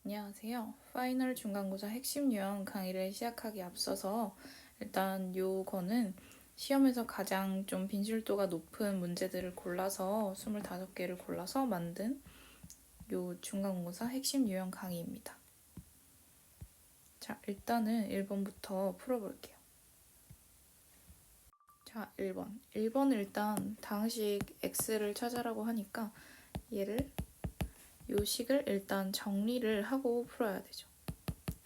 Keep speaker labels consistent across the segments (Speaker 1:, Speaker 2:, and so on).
Speaker 1: 안녕하세요. 파이널 중간고사 핵심 유형 강의를 시작하기 앞서서 일단 요거는 시험에서 가장 좀 빈실도가 높은 문제들을 골라서 25개를 골라서 만든 요 중간고사 핵심 유형 강의입니다. 자, 일단은 1번부터 풀어볼게요. 자, 1번. 1번은 일단 당식 x를 찾아라고 하니까 얘를 요 식을 일단 정리를 하고 풀어야 되죠.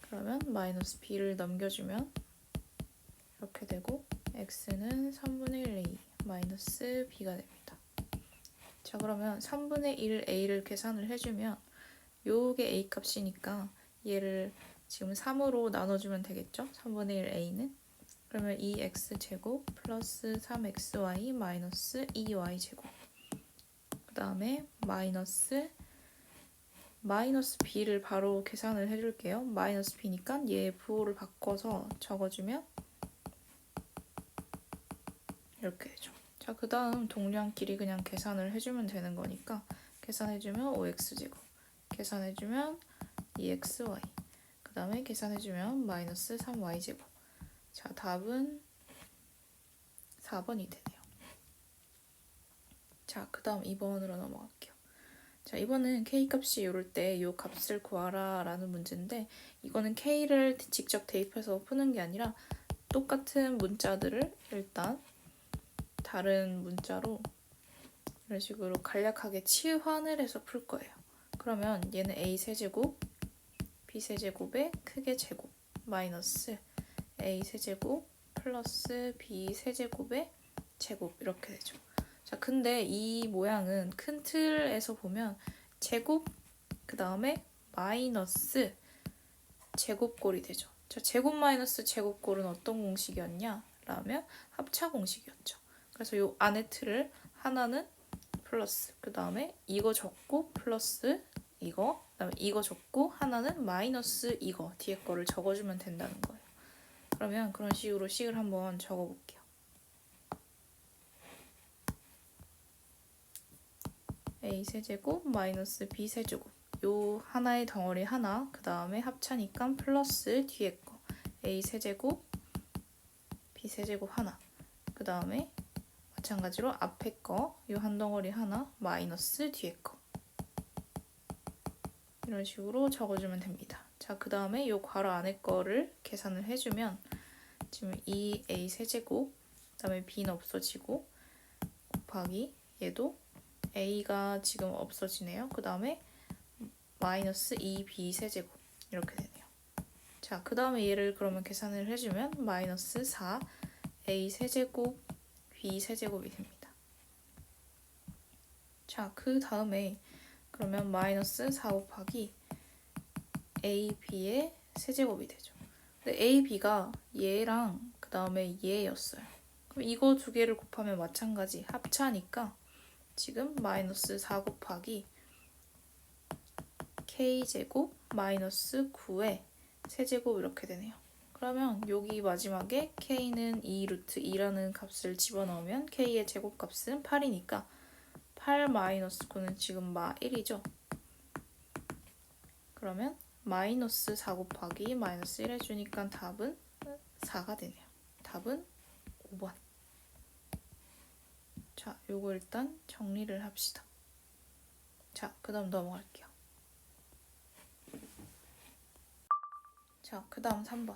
Speaker 1: 그러면 마이너스 b를 넘겨주면 이렇게 되고 x는 3분의 1 a 마이너스 b가 됩니다. 자, 그러면 3분의 1 a를 계산을 해주면 요게 a 값이니까 얘를 지금 3으로 나눠주면 되겠죠? 3분의 1 a는 그러면 2x제곱 플러스 3xy 마이너스 2y제곱 그 다음에 마이너스 b를 바로 계산을 해줄게요. 마이너스 b니까 얘 부호를 바꿔서 적어주면 이렇게 되죠. 자, 그 다음 동량끼리 그냥 계산을 해주면 되는 거니까 계산해주면 5x제곱 계산해주면 2xy 그 다음에 계산해주면 마이너스 3y제곱. 자, 답은 4번이 되네요. 자, 그 다음 2번으로 넘어갈게요. 자, 이번은 k값이 이럴 때 이 값을 구하라 라는 문제인데 이거는 k를 직접 대입해서 푸는 게 아니라 똑같은 문자들을 일단 다른 문자로 이런 식으로 간략하게 치환을 해서 풀 거예요. 그러면 얘는 a 세제곱 b 세제곱의 크게 제곱 마이너스 a 세제곱 플러스 b 세제곱의 제곱 이렇게 되죠. 자, 근데 이 모양은 큰 틀에서 보면 제곱 그 다음에 마이너스 제곱꼴이 되죠. 자, 제곱 마이너스 제곱꼴은 어떤 공식이었냐? 라면 합차 공식이었죠. 그래서 이 안의 틀을 하나는 플러스 그 다음에 이거 적고 플러스 이거 그 다음에 이거 적고 하나는 마이너스 이거 뒤에 거를 적어주면 된다는 거예요. 그러면 그런 식으로 식을 한번 적어볼게요. a 세제곱 마이너스 b 세제곱 요 하나의 덩어리 하나 그 다음에 합차니까 플러스 뒤에 거 a 세제곱 b 세제곱 하나 그 다음에 마찬가지로 앞에 거 요 한 덩어리 하나 마이너스 뒤에 거 이런 식으로 적어주면 됩니다. 자, 그 다음에 요 괄호 안에 거를 계산을 해주면 지금 2a 세제곱 그 다음에 b는 없어지고 곱하기 얘도 a가 지금 없어지네요. 그 다음에 마이너스 2b 세제곱 이렇게 되네요. 자, 그 다음에 얘를 그러면 계산을 해주면 마이너스 4a 세제곱 b 세제곱이 됩니다. 자, 그 다음에 그러면 마이너스 4 곱하기 ab의 세제곱이 되죠. 근데 ab가 얘랑 그 다음에 얘였어요. 그럼 이거 두 개를 곱하면 마찬가지 합차니까 지금 마이너스 4 곱하기 k제곱 마이너스 9의 세제곱 이렇게 되네요. 그러면 여기 마지막에 k는 2 루트 2라는 값을 집어넣으면 k의 제곱값은 8이니까 8 마이너스 9는 지금 마 1이죠. 그러면 마이너스 4 곱하기 마이너스 1 해주니까 답은 4가 되네요. 답은 5번. 자, 요거 일단 정리를 합시다. 자, 그 다음 넘어갈게요. 자, 그 다음 3번.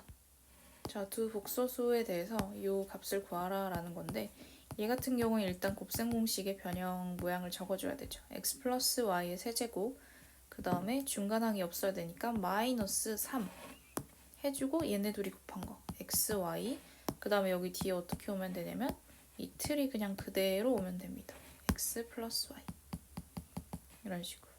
Speaker 1: 자, 두 복소수에 대해서 이 값을 구하라 라는 건데 얘 같은 경우에 일단 곱셈 공식의 변형 모양을 적어줘야 되죠. x 플러스 y의 세제곱 그 다음에 중간항이 없어야 되니까 마이너스 3 해주고 얘네 둘이 곱한 거 x, y 그 다음에 여기 뒤에 어떻게 오면 되냐면 이 틀이 그냥 그대로 오면 됩니다. x 플러스 y 이런 식으로.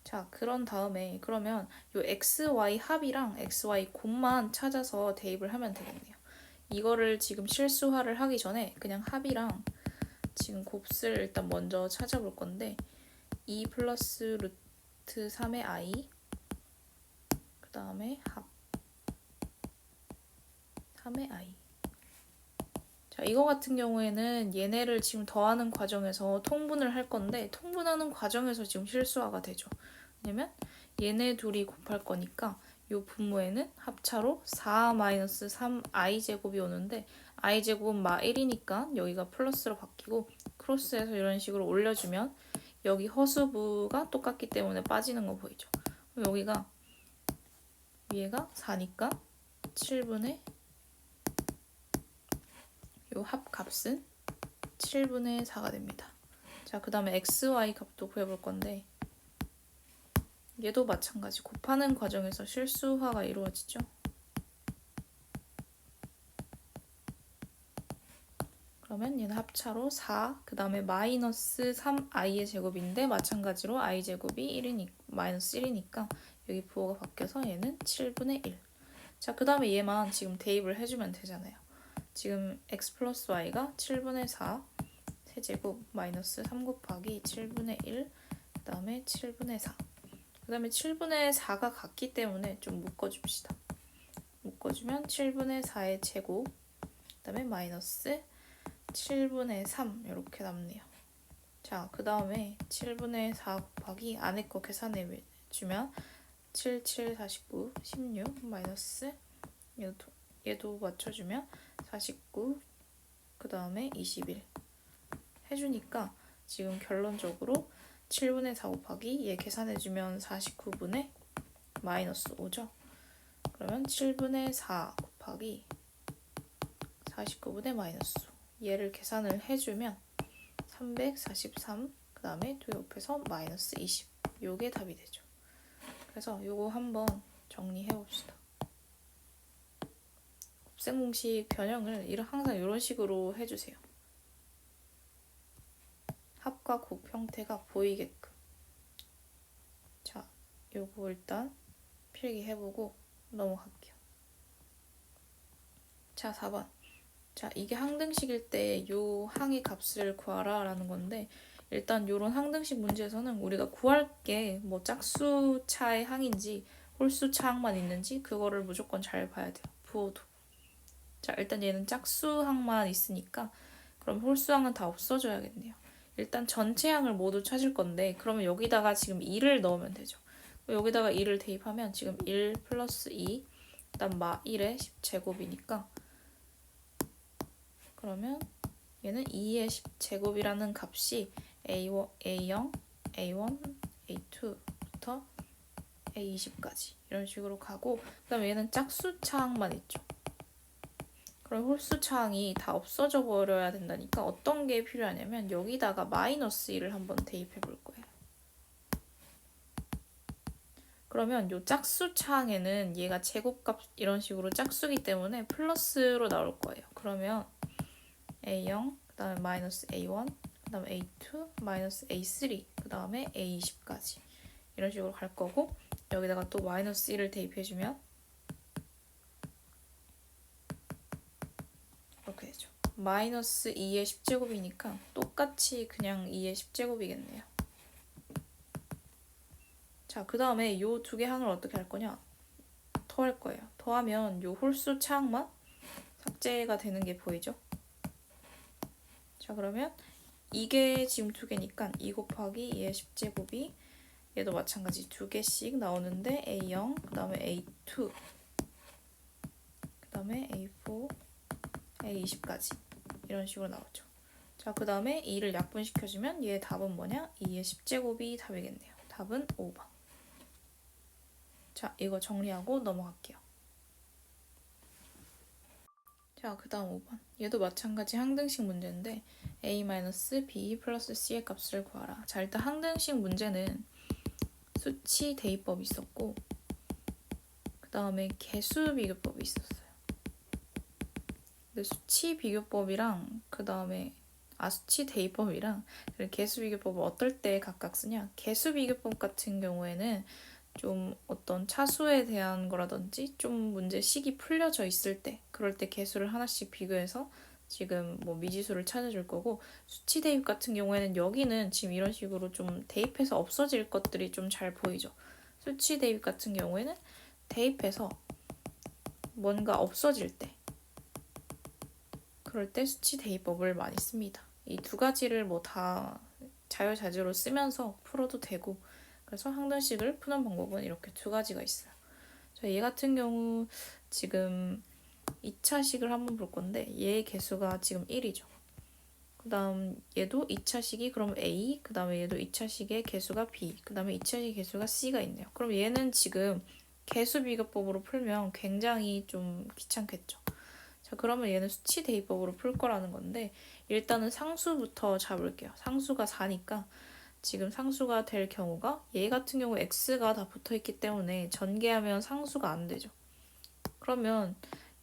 Speaker 1: 자, 그런 다음에 그러면 요 xy 합이랑 xy 곱만 찾아서 대입을 하면 되겠네요. 이거를 지금 실수화를 하기 전에 그냥 합이랑 지금 곱을 일단 먼저 찾아볼 건데 2 플러스 루트 3의 i 그 다음에 합 3의 i. 자, 이거 같은 경우에는 얘네를 지금 더하는 과정에서 통분을 할 건데 통분하는 과정에서 지금 실수화가 되죠. 왜냐면 얘네 둘이 곱할 거니까 요 분모에는 합차로 4-3i 제곱이 오는데 i 제곱은 마 1이니까 여기가 플러스로 바뀌고 크로스해서 이런 식으로 올려주면 여기 허수부가 똑같기 때문에 빠지는 거 보이죠? 여기가 위에가 4니까 7분의 요 합값은 7분의 4가 됩니다. 자, 그 다음에 xy 값도 구해볼 건데 얘도 마찬가지 곱하는 과정에서 실수화가 이루어지죠. 그러면 얘는 합차로 4, 그 다음에 마이너스 3i의 제곱인데 마찬가지로 i 제곱이 1이니까, 마이너스 1이니까 여기 부호가 바뀌어서 얘는 7분의 1. 자, 그 다음에 얘만 지금 대입을 해주면 되잖아요. 지금 x 플러스 y가 7분의 4 세제곱 마이너스 3 곱하기 7분의 1, 그 다음에 7분의 4. 그 다음에 7분의 4가 같기 때문에 좀 묶어줍시다. 묶어주면 7분의 4의 제곱, 그 다음에 마이너스 7분의 3 이렇게 남네요. 자, 그 다음에 7분의 4 곱하기 안에 거 계산해주면 7, 7, 49, 16 마이너스 얘도 맞춰주면 49, 그 다음에 21 해주니까 지금 결론적으로 7분의 4 곱하기 얘 계산해주면 49분의 마이너스 5죠. 그러면 7분의 4 곱하기 49분의 마이너스 5 얘를 계산을 해주면 343, 그 다음에 두 옆에서 마이너스 20 요게 답이 되죠. 그래서 요거 한번 정리해 봅시다. 곱셈 공식 변형을 항상 이런 식으로 해주세요. 합과 곱 형태가 보이게끔. 자, 요거 일단 필기해보고 넘어갈게요. 자, 4번. 자, 이게 항등식일 때 요 항의 값을 구하라 라는 건데 일단 요런 항등식 문제에서는 우리가 구할 게 뭐 짝수차의 항인지 홀수차 항만 있는지 그거를 무조건 잘 봐야 돼요. 부호도. 자, 일단 얘는 짝수항만 있으니까 그럼 홀수항은 다 없어져야겠네요. 일단 전체 항을 모두 찾을 건데 그러면 여기다가 지금 2를 넣으면 되죠. 여기다가 2를 대입하면 지금 1 플러스 2 그다음 마 1의 10제곱이니까 그러면 얘는 2의 10제곱이라는 값이 A0, A1, A2부터 A20까지 이런 식으로 가고 그 다음에 얘는 짝수차항만 있죠. 그럼 홀수차항이 다 없어져 버려야 된다니까 어떤 게 필요하냐면 여기다가 마이너스 1을 한번 대입해 볼 거예요. 그러면 요 짝수차항에는 얘가 제곱값 이런 식으로 짝수기 때문에 플러스로 나올 거예요. 그러면 A0, 그 다음에 마이너스 A1, 그 다음에 A2, 마이너스 A3, 그 다음에 A20까지 이런 식으로 갈 거고 여기다가 또 마이너스 1을 대입해주면 이렇게 되죠. 마이너스 2의 10제곱이니까 똑같이 그냥 2의 10제곱이겠네요. 자, 그 다음에 요 두 개 항을 어떻게 할 거냐? 더할 거예요. 더하면 요 홀수 차항만 삭제가 되는 게 보이죠? 자, 그러면 이게 지금 두 개니까 2 곱하기 2의 10제곱이 얘도 마찬가지 두 개씩 나오는데 A0, 그 다음에 A2, 그 다음에 A4, A20까지 이런 식으로 나오죠. 자, 그 다음에 2를 약분시켜주면 얘 답은 뭐냐? 2의 10제곱이 답이겠네요. 답은 5번. 자, 이거 정리하고 넘어갈게요. 자, 그 다음 5번. 얘도 마찬가지 항등식 문제인데 A-B 플러스 C의 값을 구하라. 자, 일단 항등식 문제는 수치 대입법이 있었고 그 다음에 개수 비교법이 있었어요. 근데 수치 비교법이랑 그 다음에 수치 대입법이랑 개수 비교법을 어떨 때 각각 쓰냐? 개수 비교법 같은 경우에는 좀 어떤 차수에 대한 거라든지 좀 문제식이 풀려져 있을 때 그럴 때 개수를 하나씩 비교해서 지금 뭐 미지수를 찾아줄 거고 수치 대입 같은 경우에는 여기는 지금 이런 식으로 좀 대입해서 없어질 것들이 좀 잘 보이죠. 수치 대입 같은 경우에는 대입해서 뭔가 없어질 때 그럴 때 수치 대입법을 많이 씁니다. 이 두 가지를 뭐 다 자유자재로 쓰면서 풀어도 되고 그래서 항등식을 푸는 방법은 이렇게 두 가지가 있어요. 자, 얘 같은 경우 지금 2차식을 한번 볼 건데 얘의 개수가 지금 1이죠. 그 다음 얘도 2차식이 그럼 A, 그 다음에 얘도 2차식의 개수가 B, 그 다음에 2차식의 개수가 C가 있네요. 그럼 얘는 지금 개수 비교법으로 풀면 굉장히 좀 귀찮겠죠. 자, 그러면 얘는 수치 대입법으로 풀 거라는 건데 일단은 상수부터 잡을게요. 상수가 4니까 지금 상수가 될 경우가 얘 같은 경우 x가 다 붙어있기 때문에 전개하면 상수가 안 되죠. 그러면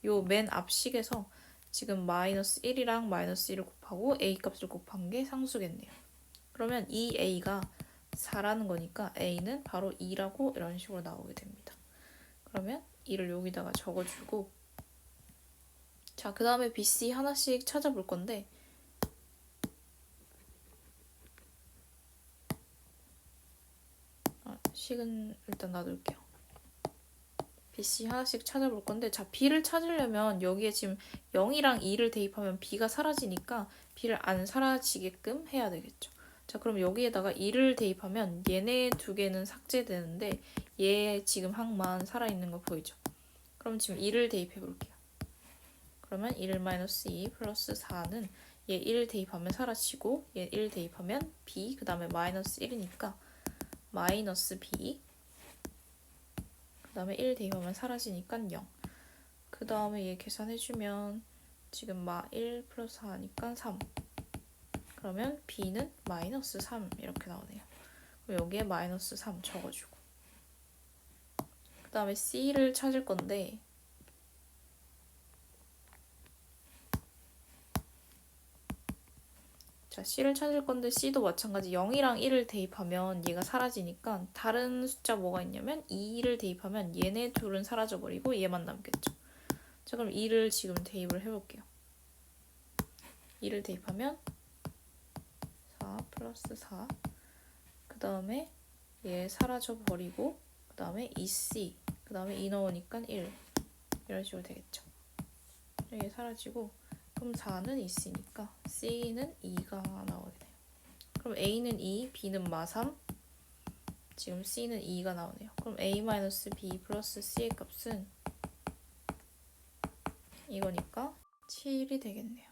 Speaker 1: 요 맨 앞식에서 지금 마이너스 1이랑 마이너스 1을 곱하고 a 값을 곱한 게 상수겠네요. 그러면 이 a가 4라는 거니까 a는 바로 2라고 이런 식으로 나오게 됩니다. 그러면 2를 여기다가 적어주고 자, 그 다음에 BC 하나씩 찾아볼 건데 식은 일단 놔둘게요. BC 하나씩 찾아볼 건데 자, B를 찾으려면 여기에 지금 0이랑 2를 대입하면 B가 사라지니까 B를 안 사라지게끔 해야 되겠죠. 자, 그럼 여기에다가 2를 대입하면 얘네 두 개는 삭제되는데 얘 지금 항만 살아있는 거 보이죠? 그럼 지금 2를 대입해 볼게요. 그러면 1-2 플러스 4는 얘 1 대입하면 사라지고 얘 1 대입하면 B, 그 다음에 마이너스 1이니까 마이너스 B, 그 다음에 1 대입하면 사라지니까 0. 그 다음에 얘 계산해주면 지금 1 플러스 4니까 3. 그러면 B는 마이너스 3 이렇게 나오네요. 그럼 여기에 마이너스 3 적어주고 그 다음에 C를 찾을 건데 자, C를 찾을 건데 C도 마찬가지 0이랑 1을 대입하면 얘가 사라지니까 다른 숫자 뭐가 있냐면 2를 대입하면 얘네 둘은 사라져버리고 얘만 남겠죠. 자, 그럼 2를 지금 대입을 해볼게요. 2를 대입하면 4 플러스 4, 그 다음에 얘 사라져버리고 그 다음에 2C, 그 다음에 2 넣으니까 1 이런 식으로 되겠죠. 얘 사라지고 그럼 4는 2C니까 C는 2가 나오게 돼요. 그럼 A는 2, B는 마3, 지금 C는 2가 나오네요. 그럼 A-B 플러스 C의 값은 이거니까 7이 되겠네요.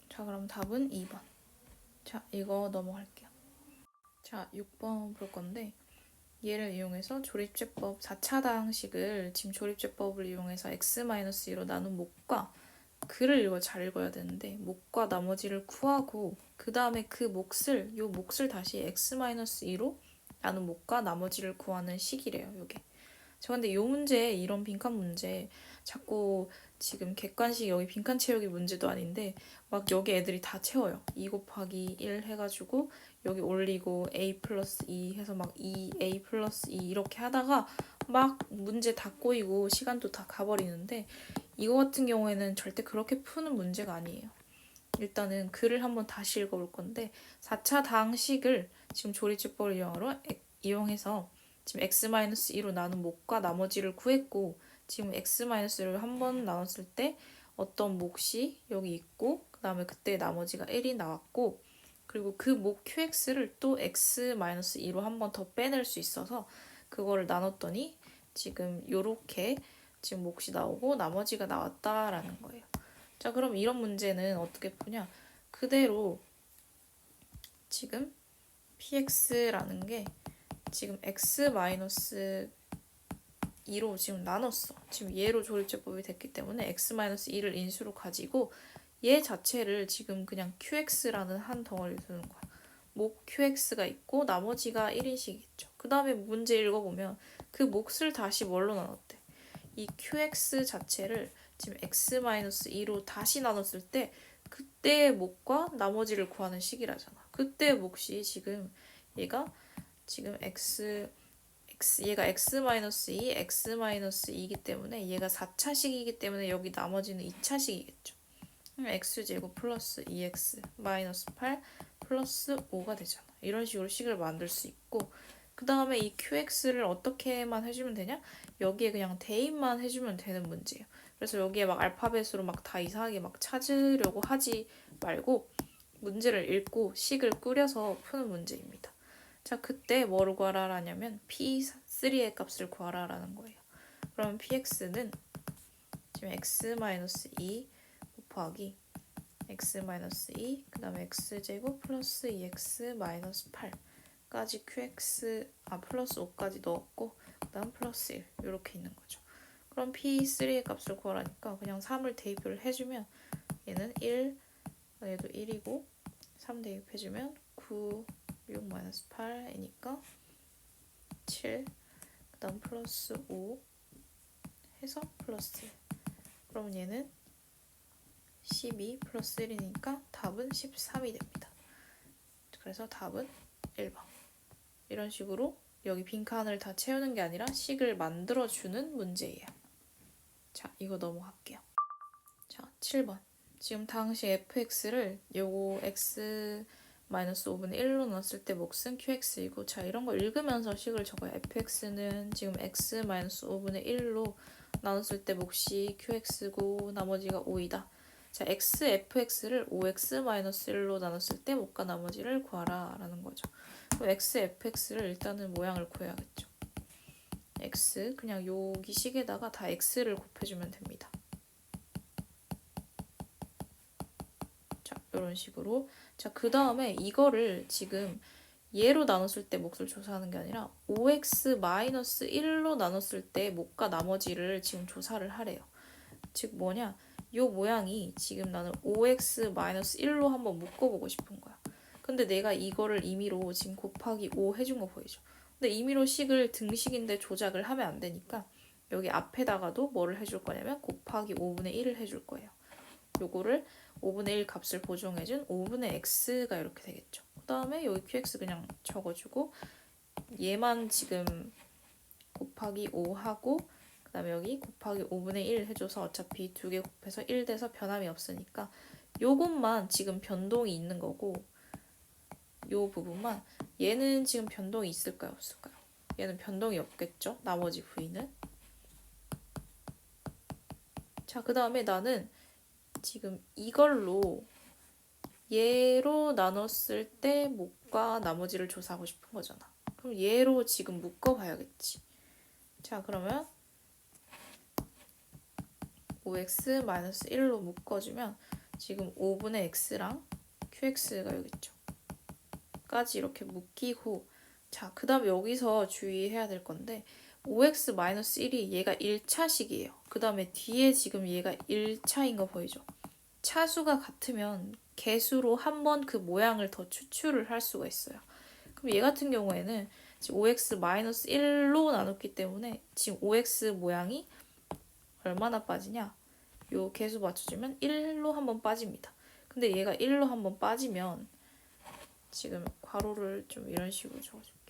Speaker 1: 자, 그럼 답은 2번. 자, 이거 넘어갈게요. 자, 6번 볼 건데 얘를 이용해서 조립제법 4차당식을 지금 조립제법을 이용해서 x-2로 나눈 목과 글을 이거 잘 읽어야 되는데 목과 나머지를 구하고 그 다음에 그 몫을 다시 x-2로 나눈 목과 나머지를 구하는 식이래요. 요게. 저 근데 요 문제, 이런 빈칸 문제 자꾸 지금 객관식 여기 빈칸 채우기 문제도 아닌데 막 여기 애들이 다 채워요. 2 곱하기 1 해가지고 여기 올리고 a 플러스 2 해서 막 2a 플러스 2 이렇게 하다가 막 문제 다 꼬이고 시간도 다 가버리는데 이거 같은 경우에는 절대 그렇게 푸는 문제가 아니에요. 일단은 글을 한번 다시 읽어볼 건데 4차 당식을 지금 조리제법을 이용해서 지금 x-2로 나눈 몫과 나머지를 구했고 지금 x-1을 한번 나눴을 때 어떤 몫이 여기 있고 그 다음에 그때 나머지가 1이 나왔고 그리고 그 몫 qx를 또 x-2로 한 번 더 빼낼 수 있어서 그거를 나눴더니 지금 요렇게 지금 몫이 나오고 나머지가 나왔다라는 거예요. 자, 그럼 이런 문제는 어떻게 푸냐? 그대로 지금 px라는 게 지금 x-2로 지금 나눴어. 지금 얘로 조립제법이 됐기 때문에 x-2를 인수로 가지고 얘 자체를 지금 그냥 qx라는 한 덩어리를 두는 거야. 몫 qx가 있고 나머지가 1인식이겠죠. 그 다음에 문제 읽어보면 그 몫을 다시 뭘로 나눴대? 이 qx 자체를 지금 x-2로 다시 나눴을 때 그때의 몫과 나머지를 구하는 식이라잖아. 그때의 몫이 지금 얘가 지금 얘가 x-2, x-2이기 때문에 얘가 4차식이기 때문에 여기 나머지는 2차식이겠죠. x제곱 플러스 2x 마이너스 8 플러스 5가 되잖아. 이런 식으로 식을 만들 수 있고 그 다음에 이 qx를 어떻게만 해주면 되냐? 여기에 그냥 대입만 해주면 되는 문제예요. 그래서 여기에 막 알파벳으로 막 다 이상하게 막 찾으려고 하지 말고 문제를 읽고 식을 꾸려서 푸는 문제입니다. 자, 그때 뭐를 구하라라냐면 P3의 값을 구하라라는 거예요. 그러면 Px는 지금 x-2 곱하기 x-2 그 다음에 x제곱 플러스 2x-8까지 qx 플러스 5까지 넣었고 그 다음 플러스 1 이렇게 있는 거죠. 그럼 P3의 값을 구하라니까 그냥 3을 대입을 해주면 얘는 1, 얘도 1이고 3 대입해주면 9, 6-8이니까 7, 그 다음 플러스 5 해서 플러스 1. 그러면 얘는 12 플러스 1이니까 답은 13이 됩니다. 그래서 답은 1번. 이런 식으로 여기 빈칸을 다 채우는 게 아니라 식을 만들어주는 문제예요. 자, 이거 넘어갈게요. 자, 7번. 지금 당시 fx를 요거 x-5분의 1로 넣었을 때 몫은 qx이고, 자, 이런 거 읽으면서 식을 적어요. fx는 지금 x-5분의 1로 나눴을 때 몫이 qx고 나머지가 5이다. 자, fx를 5x-1로 나눴을 때 몫과 나머지를 구하라 라는 거죠. 그럼 fx를 일단은 모양을 구해야겠죠. x, 그냥 여기 식에다가 다 x를 곱해주면 됩니다. 자, 이런 식으로. 자, 그 다음에 이거를 지금 얘로 나눴을 때 몫을 조사하는 게 아니라 5x-1로 나눴을 때 몫과 나머지를 지금 조사를 하래요. 즉 뭐냐, 요 모양이 지금 나는 5x-1로 한번 묶어보고 싶은 거야. 근데 내가 이거를 임의로 지금 곱하기 5 해준 거 보이죠? 근데 임의로 식을 등식인데 조작을 하면 안 되니까 여기 앞에다가도 뭐를 해줄 거냐면 곱하기 5분의 1을 해줄 거예요. 요거를 5분의 1 값을 보정해준 5분의 x가 이렇게 되겠죠. 그 다음에 여기 qx 그냥 적어주고 얘만 지금 곱하기 5 하고 그 다음에 여기 곱하기 5분의 1 해줘서 어차피 두 개 곱해서 1 돼서 변함이 없으니까 요것만 지금 변동이 있는 거고 요 부분만 얘는 지금 변동이 있을까요? 없을까요? 얘는 변동이 없겠죠? 나머지 부위는. 자, 그 다음에 나는 지금 이걸로 얘로 나눴을 때 몫과 나머지를 조사하고 싶은 거잖아. 그럼 얘로 지금 묶어봐야겠지. 자, 그러면 5x-1로 묶어주면 지금 5분의 x랑 qx가 여기 있죠. 까지 이렇게 묶이고, 자, 그 다음 여기서 주의해야 될 건데 5x-1이 얘가 1차식이에요. 그 다음에 뒤에 지금 얘가 1차인 거 보이죠? 차수가 같으면 개수로 한 번 그 모양을 더 추출을 할 수가 있어요. 그럼 얘 같은 경우에는 지금 5x-1로 나눴기 때문에 지금 5x 모양이 얼마나 빠지냐? 요 개수 맞춰주면 1로 한번 빠집니다. 근데 얘가 1로 한번 빠지면 지금 괄호를 좀 이런 식으로 적어줄게요.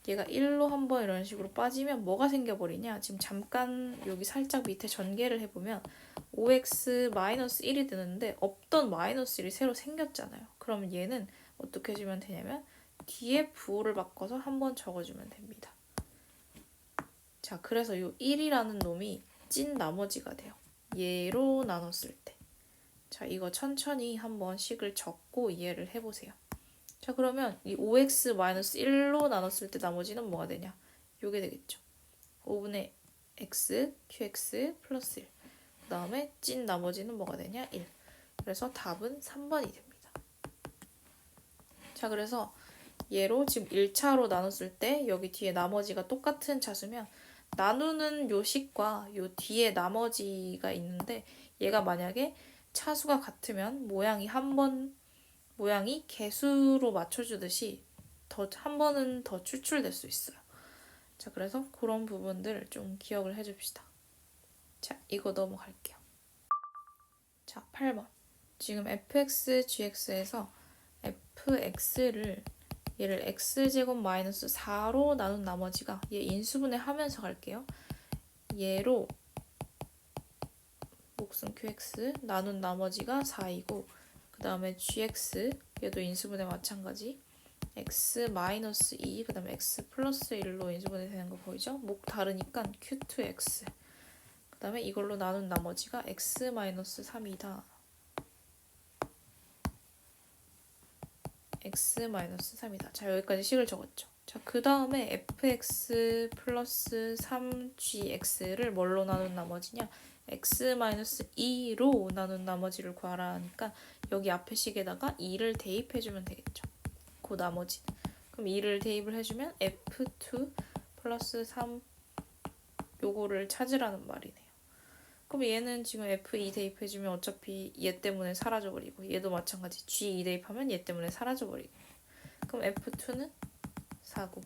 Speaker 1: 얘가 1로 한번 이런 식으로 빠지면 뭐가 생겨버리냐? 지금 잠깐 여기 살짝 밑에 전개를 해보면 5x-1이 되는데 없던 마이너스 1이 새로 생겼잖아요. 그러면 얘는 어떻게 해주면 되냐면 뒤에 부호를 바꿔서 한번 적어주면 됩니다. 자, 그래서 이 1이라는 놈이 찐 나머지가 돼요. 얘로 나눴을 때. 자, 이거 천천히 한번 식을 적고 이해를 해보세요. 자, 그러면 이 5x-1로 나눴을 때 나머지는 뭐가 되냐? 요게 되겠죠. 5분의 x, qx 플러스 1. 그 다음에 찐 나머지는 뭐가 되냐? 1. 그래서 답은 3번이 됩니다. 자, 그래서 얘로 지금 1차로 나눴을 때 여기 뒤에 나머지가 똑같은 차수면 나누는 요 식과 요 뒤에 나머지가 있는데 얘가 만약에 차수가 같으면 모양이 개수로 맞춰주듯이 한 번은 더 추출될 수 있어요. 자, 그래서 그런 부분들 좀 기억을 해줍시다. 자, 이거 넘어갈게요. 자, 8번. 지금 fx, gx에서 fx를 얘를 x제곱 마이너스 4로 나눈 나머지가 얘 인수분해 하면서 갈게요. 얘로 몫은 qx 나눈 나머지가 4이고 그 다음에 gx 얘도 인수분해 마찬가지 x-2 그 다음에 x 플러스 1로 인수분해 되는 거 보이죠? 목 다르니까 q2x 그 다음에 이걸로 나눈 나머지가 x-3이다. x-3이다. 자, 여기까지 식을 적었죠. 자, 그 다음에 fx 플러스 3gx를 뭘로 나눈 나머지냐? x-2로 나눈 나머지를 구하라 하니까 여기 앞에 식에다가 2를 대입해주면 되겠죠. 그 나머지는. 그럼 2를 대입을 해주면 f2 플러스 3 요거를 찾으라는 말이네요. 그럼 얘는 지금 f2 대입해주면 어차피 얘 때문에 사라져버리고 얘도 마찬가지 g2 대입하면 얘 때문에 사라져버리고 그럼 f2는 4고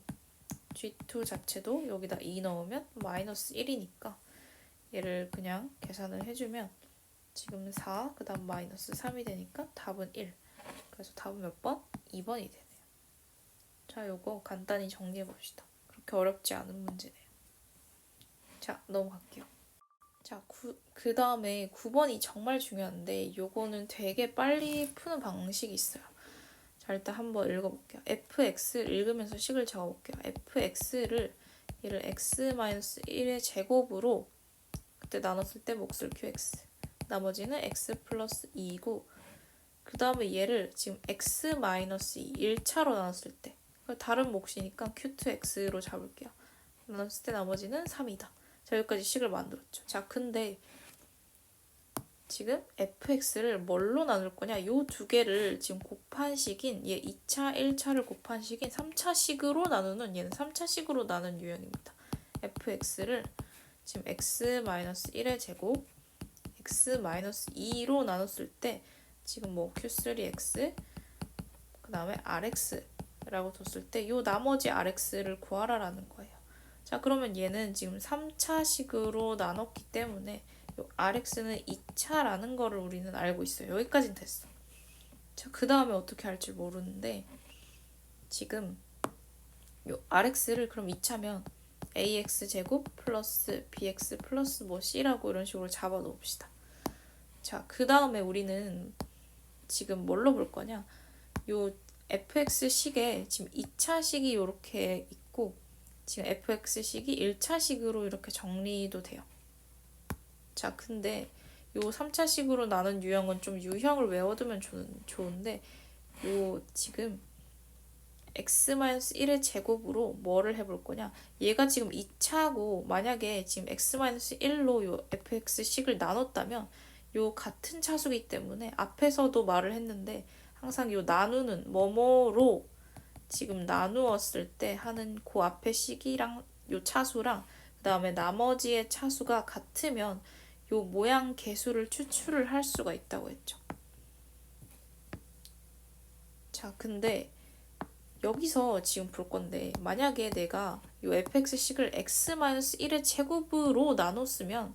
Speaker 1: g2 자체도 여기다 2 넣으면 마이너스 1이니까 얘를 그냥 계산을 해주면 지금 4, 그 다음 마이너스 3이 되니까 답은 1. 그래서 답은 몇 번? 2번이 되네요. 자, 요거 간단히 정리해봅시다. 그렇게 어렵지 않은 문제네요. 자, 넘어갈게요. 자, 그 다음에 9번이 정말 중요한데 요거는 되게 빨리 푸는 방식이 있어요. 자, 일단 한번 읽어볼게요. fx를 읽으면서 식을 적어볼게요. fx를 얘를 x-1의 제곱으로 그때 나눴을 때 몫을 qx 나머지는 x 플러스 2이고 그 다음에 얘를 지금 x-2 1차로 나눴을 때 다른 몫이니까 q2x로 잡을게요. 나눴을 때 나머지는 3이다. 자, 여기까지 식을 만들었죠. 자, 근데 지금 fx를 뭘로 나눌 거냐? 요 두 개를 지금 곱한 식인 얘 2차, 1차를 곱한 식인 3차 식으로 나누는 얘는 3차 식으로 나눈 유형입니다. fx를 지금 x-1의 제곱 x-2로 나눴을 때 지금 뭐 q3x 그 다음에 rx라고 뒀을 때 요 나머지 rx를 구하라라는 거예요. 자, 그러면 얘는 지금 3차 식으로 나눴기 때문에 요 rx는 2차라는 거를 우리는 알고 있어요. 여기까지는 됐어. 자, 그 다음에 어떻게 할지 모르는데 지금 요 rx를 그럼 2차면 ax 제곱 플러스 bx 플러스 뭐 c라고 이런 식으로 잡아 놓읍시다. 자, 그 다음에 우리는 지금 뭘로 볼 거냐? 요 fx 식에 지금 2차 식이 이렇게 있고 지금 fx 식이 1차 식으로 이렇게 정리도 돼요. 자, 근데 요 3차 식으로 나눈 유형은 좀 유형을 외워두면 좋은데 요 지금 x-1의 제곱으로 뭐를 해볼 거냐? 얘가 지금 2차고 만약에 지금 x-1로 요 fx식을 나눴다면 요 같은 차수기 때문에 앞에서도 말을 했는데 항상 요 나누는 뭐뭐로 지금 나누었을 때 하는 그 앞에 식이랑 요 차수랑 그 다음에 나머지의 차수가 같으면 요 모양 개수를 추출을 할 수가 있다고 했죠. 자, 근데 여기서 지금 볼 건데 만약에 내가 요 fx식을 x-1의 제곱으로 나눴으면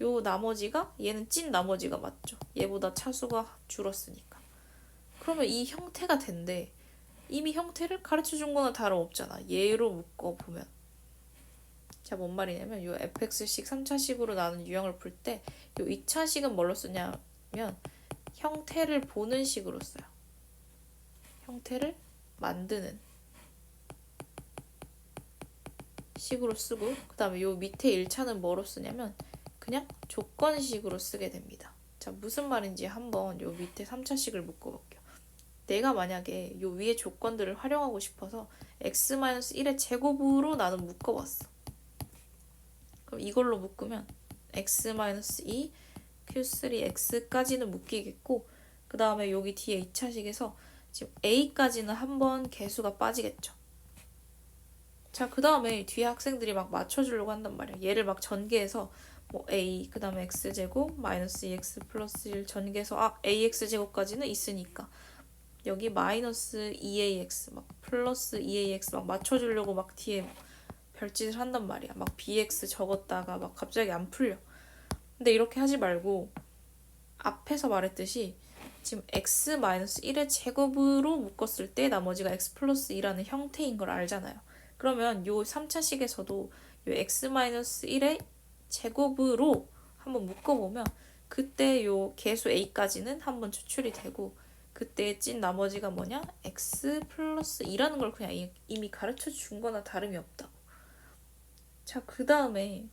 Speaker 1: 요 나머지가 얘는 찐 나머지가 맞죠. 얘보다 차수가 줄었으니까. 그러면 이 형태가 된대. 이미 형태를 가르쳐준 거나 다름없잖아. 얘로 묶어보면. 자, 뭔 말이냐면 요 fx식 3차식으로 나눈 유형을 풀 때 요 2차식은 뭘로 쓰냐면 형태를 보는 식으로 써요. 형태를 만드는 식으로 쓰고 그 다음에 요 밑에 1차는 뭐로 쓰냐면 그냥 조건식으로 쓰게 됩니다. 자, 무슨 말인지 한번 요 밑에 3차식을 묶어볼게요. 내가 만약에 요 위에 조건들을 활용하고 싶어서 x-1의 제곱으로 나는 묶어봤어. 그럼 이걸로 묶으면 x-2 q3x까지는 묶이겠고 그 다음에 여기 뒤에 2차식에서 지금 a까지는 한번 개수가 빠지겠죠. 자, 그 다음에 뒤에 학생들이 막 맞춰주려고 한단 말이야. 얘를 막 전개해서 뭐 a 그 다음에 x제곱 마이너스 2x 플러스 1 전개해서 ax제곱까지는 있으니까 여기 마이너스 2ax 막 플러스 2ax 막 맞춰주려고 막 뒤에 별짓을 한단 말이야. 막 bx 적었다가 막 갑자기 안 풀려. 근데 이렇게 하지 말고 앞에서 말했듯이 지금 x-1의 제곱으로 묶었을 때 나머지가 x 플러스 2라는 형태인 걸 알잖아요. 그러면 요 3차식에서도 요 x-1의 제곱으로 한번 묶어보면 그때 요 개수 a까지는 한번 추출이 되고 그때 찐 나머지가 뭐냐? x 플러스 2라는 걸 그냥 이미 가르쳐 준 거나 다름이 없다고. 자, 그 다음에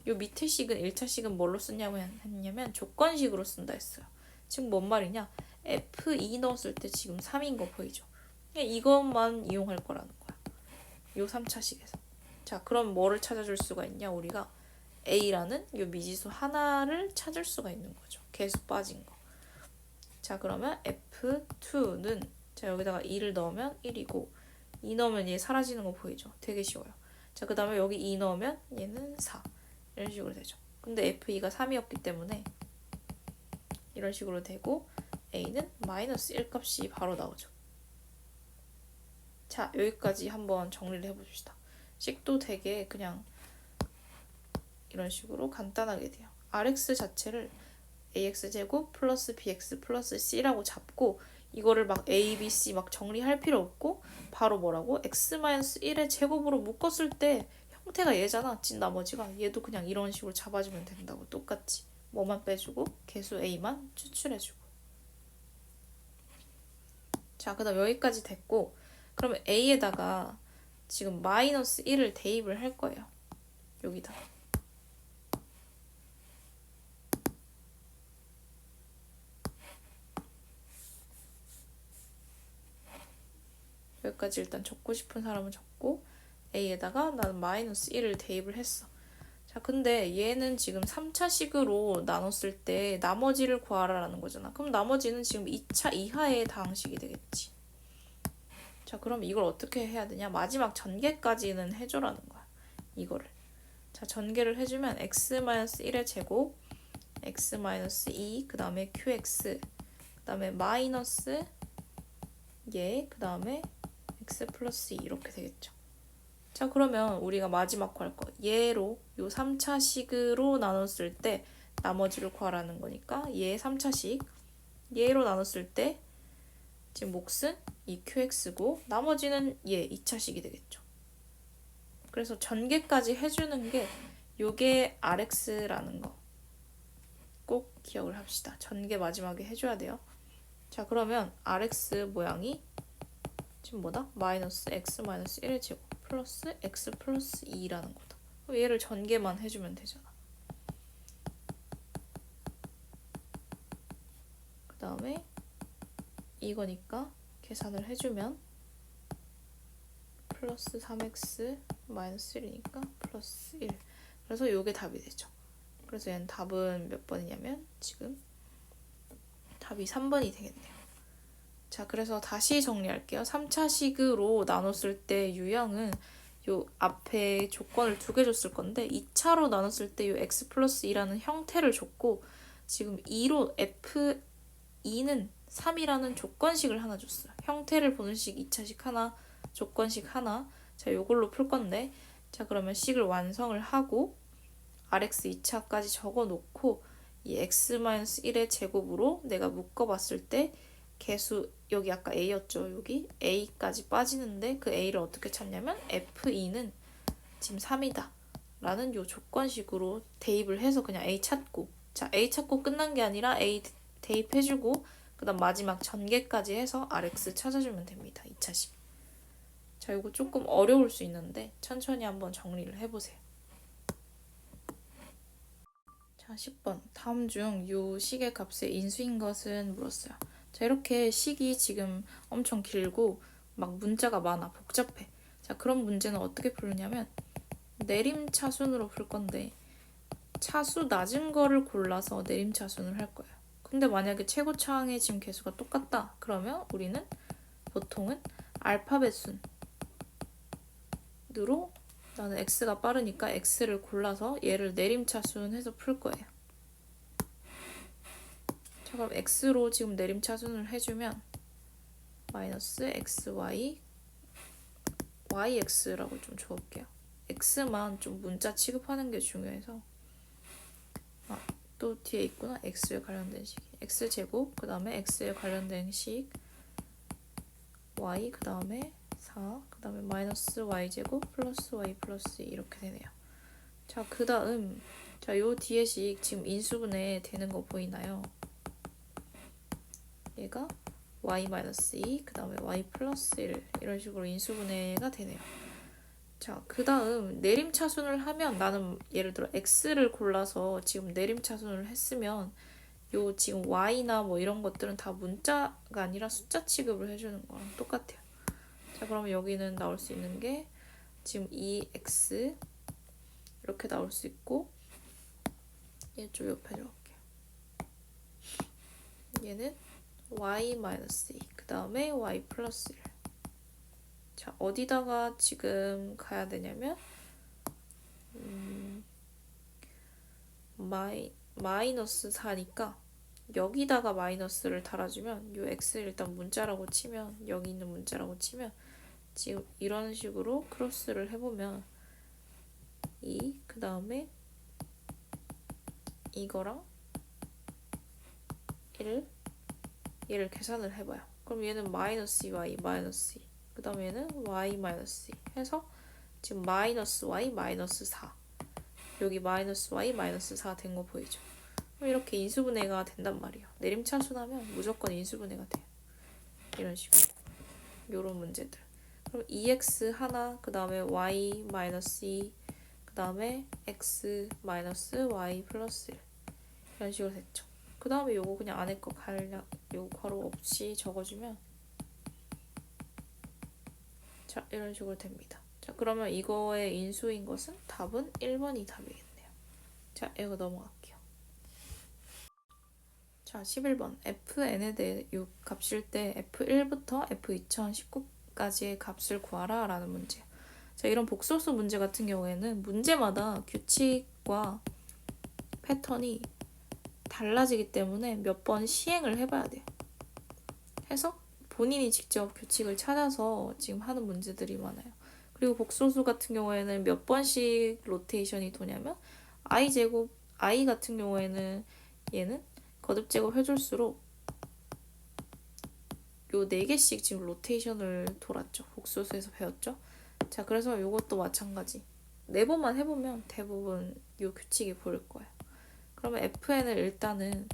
Speaker 1: 요 밑에 식은 1차식은 뭘로 쓰냐고 했냐면 조건식으로 쓴다 했어요. 지금 뭔 말이냐? f2 넣었을 때 지금 3인 거 보이죠? 이것만 이용할 거라는 거야. 요 3차식에서. 자, 그럼 뭐를 찾아줄 수가 있냐? 우리가 A라는 요 미지수 하나를 찾을 수가 있는 거죠. 개수 빠진 거. 자, 그러면 F2는 자, 여기다가 2를 넣으면 1이고 2 넣으면 얘 사라지는 거 보이죠? 되게 쉬워요. 자, 그 다음에 여기 2 넣으면 얘는 4. 이런 식으로 되죠. 근데 F2가 3이었기 때문에 이런 식으로 되고 A는 마이너스 1 값이 바로 나오죠. 자, 여기까지 한번 정리를 해봅시다. 식도 되게 그냥 이런 식으로 간단하게 돼요. Rx 자체를 ax제곱 플러스 bx 플러스 c라고 잡고 이거를 막 a, b, c 막 정리할 필요 없고 바로 뭐라고? x-1의 제곱으로 묶었을 때 형태가 얘잖아. 찐 나머지가. 얘도 그냥 이런 식으로 잡아주면 된다고. 똑같이. 뭐만 빼주고 개수 a만 추출해주고. 자, 그 다음 여기까지 됐고 그러면 a에다가 지금 마이너스 1을 대입을 할 거예요. 여기다. 여기까지 일단 적고 싶은 사람은 적고 A에다가 나는 마이너스 1을 대입을 했어. 자, 근데 얘는 지금 3차식으로 나눴을 때 나머지를 구하라라는 거잖아. 그럼 나머지는 지금 2차 이하의 다항식이 되겠지. 자, 그럼 이걸 어떻게 해야 되냐? 마지막 전개까지는 해줘라는 거야. 이거를. 자, 전개를 해주면 x-1의 제곱, x-2, 그 다음에 qx, 그 다음에 마이너스 얘, 그 다음에 x 플러스 2 이렇게 되겠죠. 자, 그러면 우리가 마지막 구할 거 얘로 요 3차식으로 나눴을 때 나머지를 구하라는 거니까 얘 3차식 얘로 나눴을 때 지금 몫은 이 qx고 나머지는 얘 2차식이 되겠죠. 그래서 전개까지 해주는 게 요게 rx라는 거 꼭 기억을 합시다. 전개 마지막에 해줘야 돼요. 자, 그러면 rx 모양이 지금 뭐다? 마이너스 x 마이너스 1의 제곱 플러스 x 플러스 2라는 거다. 얘를 전개만 해주면 되잖아. 그 다음에 이거니까 계산을 해주면 플러스 3x 마이너스 1이니까 플러스 1. 그래서 이게 답이 되죠. 그래서 얘는 답은 몇 번이냐면 지금 답이 3번이 되겠네요. 자, 그래서 다시 정리할게요. 3차식으로 나눴을 때 유형은 요 앞에 조건을 2개 줬을 건데 2차로 나눴을 때 요 x 플러스 2라는 형태를 줬고 지금 2로 f2는 3이라는 조건식을 하나 줬어요. 형태를 보는 식 2차식 하나, 조건식 하나. 자, 요걸로 풀 건데 자, 그러면 식을 완성을 하고 rx 2차까지 적어놓고 이 x-1의 제곱으로 내가 묶어봤을 때 개수 여기 아까 a였죠. 여기 a까지 빠지는데 그 a를 어떻게 찾냐면 f2는 지금 3이다 라는 요 조건식으로 대입을 해서 그냥 a 찾고 자, a 찾고 끝난 게 아니라 a 대입해주고 그 다음 마지막 전개까지 해서 rx 찾아주면 됩니다. 2차식. 자, 이거 조금 어려울 수 있는데 천천히 한번 정리를 해보세요. 자, 10번. 다음 중 요 식의 값의 인수인 것은 물었어요. 자, 이렇게 식이 지금 엄청 길고 막 문자가 많아. 복잡해. 자, 그런 문제는 어떻게 풀느냐면 내림차순으로 풀 건데 차수 낮은 거를 골라서 내림차순을 할 거예요. 근데 만약에 최고차항의 지금 개수가 똑같다. 그러면 우리는 보통은 알파벳 순으로 나는 x가 빠르니까 x를 골라서 얘를 내림차순 해서 풀 거예요. 자, 그럼 x로 지금 내림차순을 해주면 마이너스 xy yx라고 좀 적을게요. x만 좀 문자 취급하는 게 중요해서 또 뒤에 있구나. x에 관련된 식 x제곱 그 다음에 x에 관련된 식 y 그 다음에 4 그 다음에 마이너스 y제곱 플러스 y 플러스 2 이렇게 되네요. 자, 그 다음 자, 요 뒤에 식 지금 인수분해 되는 거 보이나요? 얘가 y-2 그 다음에 y 플러스 1 이런 식으로 인수분해가 되네요. 자, 그 다음 내림차순을 하면 나는 예를 들어 x를 골라서 지금 내림차순을 했으면 요 지금 y나 뭐 이런 것들은 다 문자가 아니라 숫자 취급을 해주는 거랑 똑같아요. 자, 그러면 여기는 나올 수 있는 게 지금 2x 이렇게 나올 수 있고, 얘 좀 옆에 적을게요. 얘는 y-2, 그 다음에 y 플러스 1. 자, 어디다가 지금 가야 되냐면 마이너스 4니까 여기다가 마이너스를 달아주면 요 x를 일단 문자라고 치면, 여기 있는 문자라고 치면 지금 이런 식으로 크로스를 해보면 그 다음에 이거랑 1, 얘를 계산을 해봐요. 그럼 얘는 마이너스 2y 마이너스 2, 그 다음에 얘는 y 마이너스 2 해서 지금 마이너스 y 마이너스 4, 여기 마이너스 y 마이너스 4 된 거 보이죠? 그럼 이렇게 인수분해가 된단 말이에요. 내림차순하면 무조건 인수분해가 돼요. 이런 식으로. 요런 문제들. 그럼 2x 하나, 그 다음에 y 마이너스 2, 그 다음에 x 마이너스 y 플러스 1. 이런 식으로 됐죠. 그 다음에 요거 그냥 안에 거 요거 괄호 없이 적어주면, 자, 이런 식으로 됩니다. 자, 그러면 이거의 인수인 것은 답은 1번이 답이겠네요. 자, 이거 넘어갈게요. 자, 11번. fn에 대해 요 값일 때 f1부터 f2019까지의 값을 구하라 라는 문제예요. 자, 이런 복소수 문제 같은 경우에는 문제마다 규칙과 패턴이 달라지기 때문에 몇 번 시행을 해봐야 돼요. 해서 본인이 직접 규칙을 찾아서 지금 하는 문제들이 많아요. 그리고 복소수 같은 경우에는 몇 번씩 로테이션이 도냐면 i제곱, i 같은 경우에는 얘는 거듭제곱 해줄수록 요 4개씩 지금 로테이션을 돌았죠. 복소수에서 배웠죠. 자, 그래서 요것도 마찬가지. 4번만 해보면 대부분 요 규칙이 보일 거예요. 그러면 fn을 일단은